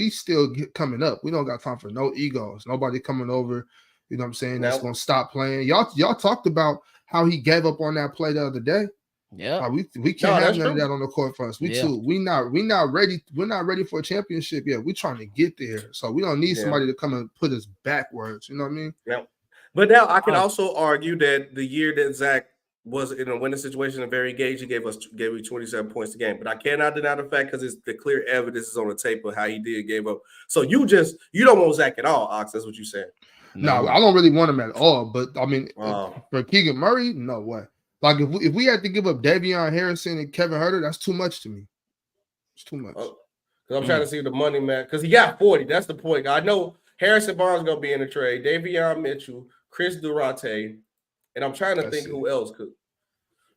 still coming up. We don't got time for no egos. Nobody coming over You know what I'm saying? That's going to stop playing. Y'all talked about how he gave up on that play the other day. Yeah, we can't have none of that on the court for us. We not ready. We're not ready for a championship yet. We're trying to get there, so we don't need somebody to come and put us backwards. You know what I mean? Yeah. But now I can also argue that the year that Zach was in a winning situation and very engaged, he gave you 27 points a game. But I cannot deny the fact because it's the clear evidence is on the tape of how he gave up. So you don't want Zach at all, Ox. That's what you said. No, I don't really want him at all. But I mean, for Keegan Murray, no way. Like if we had to give up Davion Harrison and Kevin Huerter, that's too much to me. It's too much. Because I'm trying to see the money, man. Because he got 40. That's the point. I know Harrison Barnes going to be in the trade. Davion Mitchell, Chris Duarte, and I'm trying to think who else could.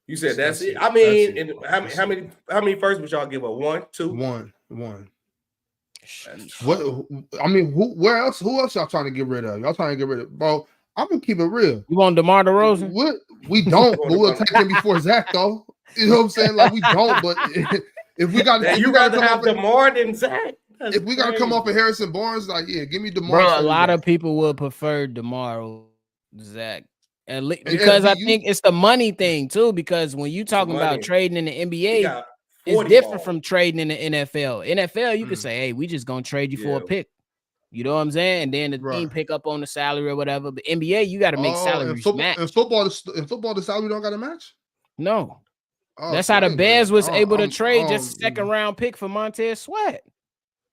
You said that's it. I mean, and how many first would y'all give up? One, two, one. What? I mean, where else? Who else y'all trying to get rid of? Y'all trying to get rid of, bro? I'm gonna keep it real. You want DeMar DeRozan? What? We don't, but we'll take him before Zach, though. You know what I'm saying? Like we don't, but if we got, you rather have DeMar than Zach. If we got to come off of Harrison Barnes, like give me DeMar. Bro, a lot of people would prefer DeMar over Zach. Because I think it's the money thing too. Because when you talking about trading in the NBA, it's different from trading in the NFL. NFL, you can say, "Hey, we just gonna trade you for a pick." You know what I'm saying? And then the team pick up on the salary or whatever. But NBA, you got to make salaries match. In football, the salary don't got to match. No, that's how the Bears was able to trade just a second round pick for Montez Sweat.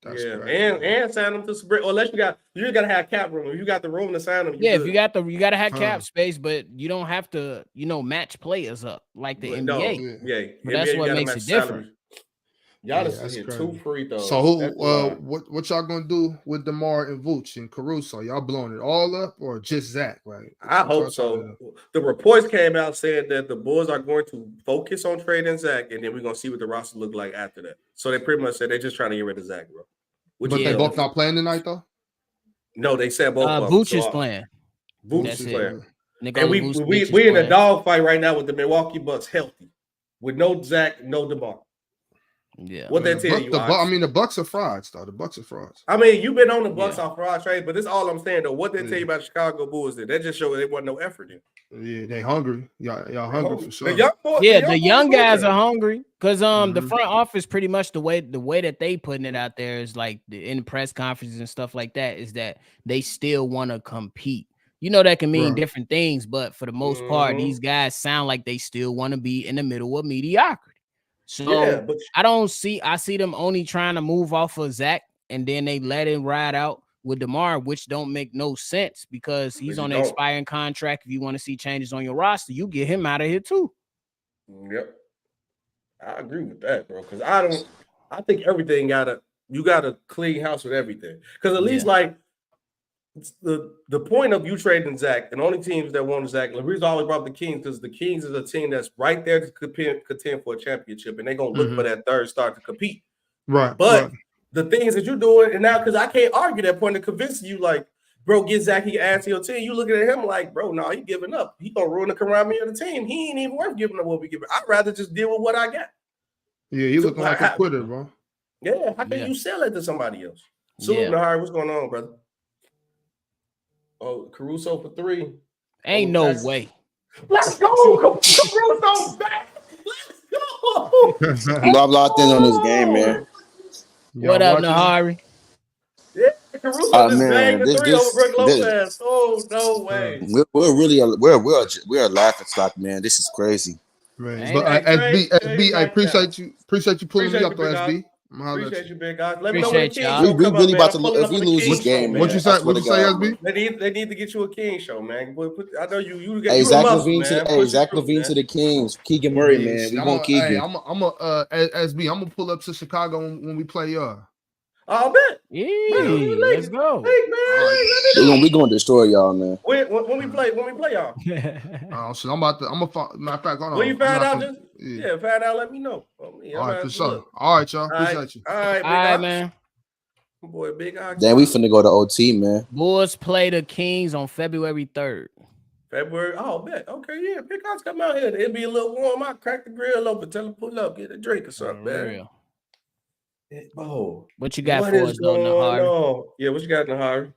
That's and sign them to spread. Unless you got to have cap room. If you got the room to sign them, if you got you got to have cap space, but you don't have to, match players up like the NBA. But that's what makes it different. Y'all just hit 2 free throws. So what y'all gonna do with DeMar and Vooch and Caruso? Y'all blowing it all up or just Zach? Right? I hope so. The reports came out saying that the Bulls are going to focus on trading Zach, and then we're gonna see what the roster look like after that. So they pretty much said they're just trying to get rid of Zach, bro. But they both not playing tonight, though. No, they said both. Vooch is playing. Vooch is playing. And we in a dog fight right now with the Milwaukee Bucks, healthy, with no Zach, no DeMar. Yeah, what they tell you? I mean, the Bucks are frauds, though. The Bucks are frauds. I mean, you've been on the Bucks on fraud trade, but this all I'm saying though. What they tell you about the Chicago Bulls? That just showed there wasn't no effort in. Yeah, they hungry. Y'all hungry for sure. The young guys are hungry because the front office pretty much the way that they putting it out there is like in press conferences and stuff like that is that they still want to compete. That can mean different things, but for the most part, these guys sound like they still want to be in the middle of mediocrity. So I see them only trying to move off of Zach and then they let him ride out with DeMar, which don't make no sense because he's on an expiring contract. If you want to see changes on your roster, you get him out of here too. Yep. I agree with that, bro. Because I think everything you gotta clean house with everything. Because at least like the point of you trading Zach, and only teams that want Zach, the reason I always brought the Kings because the Kings is a team that's right there to contend for a championship, and they're gonna look for that third star to compete. Right. But the things that you're doing, and now because I can't argue that point to convince you, like, bro, get Zach, he adds to your team. You looking at him like, bro, no, he giving up. He gonna ruin the camaraderie of the team. He ain't even worth giving up what we give. I'd rather just deal with what I got. Yeah, you looking like a quitter, bro. Yeah, how can you sell it to somebody else? Salute, Nahari, what's going on, brother? Oh, Caruso for 3. Ain't no way. Let's go. Caruso back. Let's go. I'm locked in on this game, man. What up, Nahari? Yeah, Caruso just banged the 3 over Brook Lopez. Oh, no way. We're a laughing stock, man. This is crazy. Man. But SB, I appreciate you pulling me up, though, SB. Appreciate you, big guys. Let me know when the Kings we really about to look if we lose this game. What you say, SB? They need to get you a King show, man. I know you get Zach LaVine to the Kings. Keegan Murray, man. We want Keegan. I'm SB. I'm gonna pull up to Chicago when we play I'll bet. Yeah, let's go. Hey, man, we gonna destroy y'all, man. When we play y'all. Oh, so I'm a matter of fact, hold on. When you find out, find out. Let me know. All right, for sure. All right, y'all. Appreciate you. All right, man. Boy, big Ox. Then we finna go to OT, man. Bulls play the Kings on February 3rd. February. Oh, bet. Okay, yeah. Big Ox come out here. It'll be a little warm. I'll crack the grill open. Tell him pull up, get a drink or something, man. What you got for us, though, Nahari? Yeah, what you got, Nahari?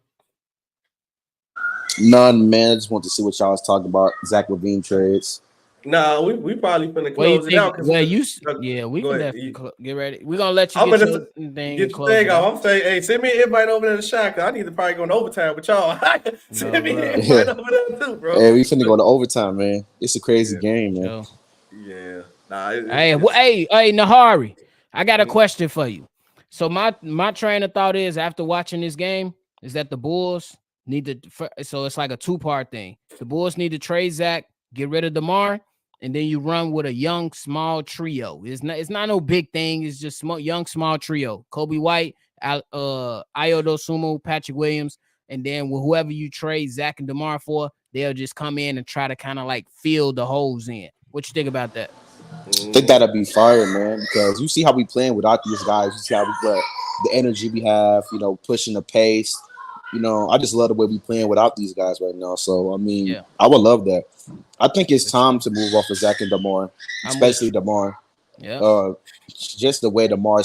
None, man. I just want to see what y'all was talking about. Zach LaVine trades. Nah, we probably finna Well, you close it out. think? Well, you we Go can ahead. definitely get ready. We're gonna let you I'm get gonna your thing get and your close thing it off. out. I'm saying, hey, send me an invite over there to shot. I need to probably go in overtime with y'all. Send me an bro. invite over there too, bro. Hey, we finna go to overtime, man. It's a crazy Yeah. game, man. So, Yeah. Nah. hey, Nahari, I got a Mhm. question for you. So my train of thought is after watching this game is that the Bulls need to. So it's like a 2-part thing. The Bulls need to trade Zach, get rid of DeMar, and then you run with a young small trio. It's not no big thing. It's just young small trio. Kobe White, Ayo Dosunmu, Patrick Williams, and then with whoever you trade Zach and DeMar for, they'll just come in and try to kind of like fill the holes in. What you think about that? I think that'll be fire, man, because you see how we playing without these guys. You see how we play, the energy we have, pushing the pace. I just love the way we playing without these guys right now. So, I mean, Yeah. I would love that. I think it's time to move off of Zach and DeMar, especially DeMar. Yeah. Just the way DeMar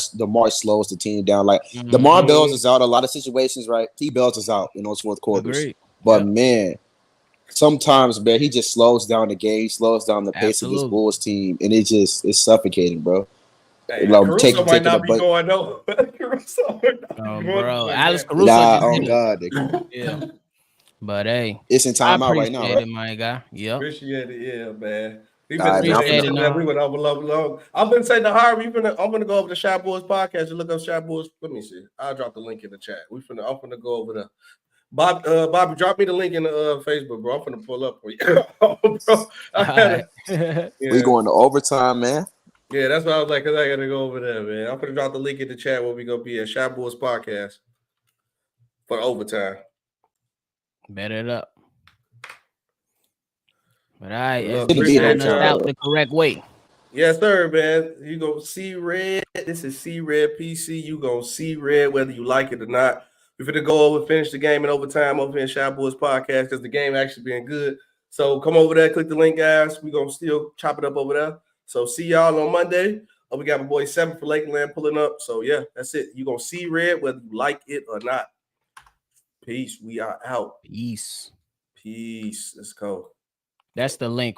slows the team down. Like, DeMar bails us out a lot of situations, right? He bails us out in those fourth quarters. Agreed. But, man, sometimes, man, he just slows down the game, slows down the pace of this Bulls team, and it's suffocating, bro. Hey, Caruso might not be going though. Caruso bro, Alex Caruso. On God. Yeah. But hey, it's in timeout right now, right? It, my guy. Yep. Appreciate it, yeah, man. I'm gonna say the Harvey. I'm gonna go over the Shot Boys podcast and look up Shot Boys. Let me see. I'll drop the link in the chat. I'm gonna go over there. Bobby, drop me the link in the Facebook, bro. I'm gonna pull up for you. Bro, We going to overtime, man. Yeah, that's what I was like, because I got to go over there, man. I'm going to drop the link in the chat where we going to be at Shot Boys Podcast for overtime. Bet it up. But all right, appreciate y'all out the correct way. Yes, sir, man. You going to see red. This is see red PC. You going to see red whether you like it or not. We're going to go over and finish the game in overtime over in Shot Boys Podcast because the game actually been good. So come over there, click the link, guys. We're going to still chop it up over there. So see y'all on Monday. We got my boy 7 for Lakeland pulling up. So yeah, that's it. You're going to see red whether you like it or not. Peace. We are out. Peace. Let's go. That's the link.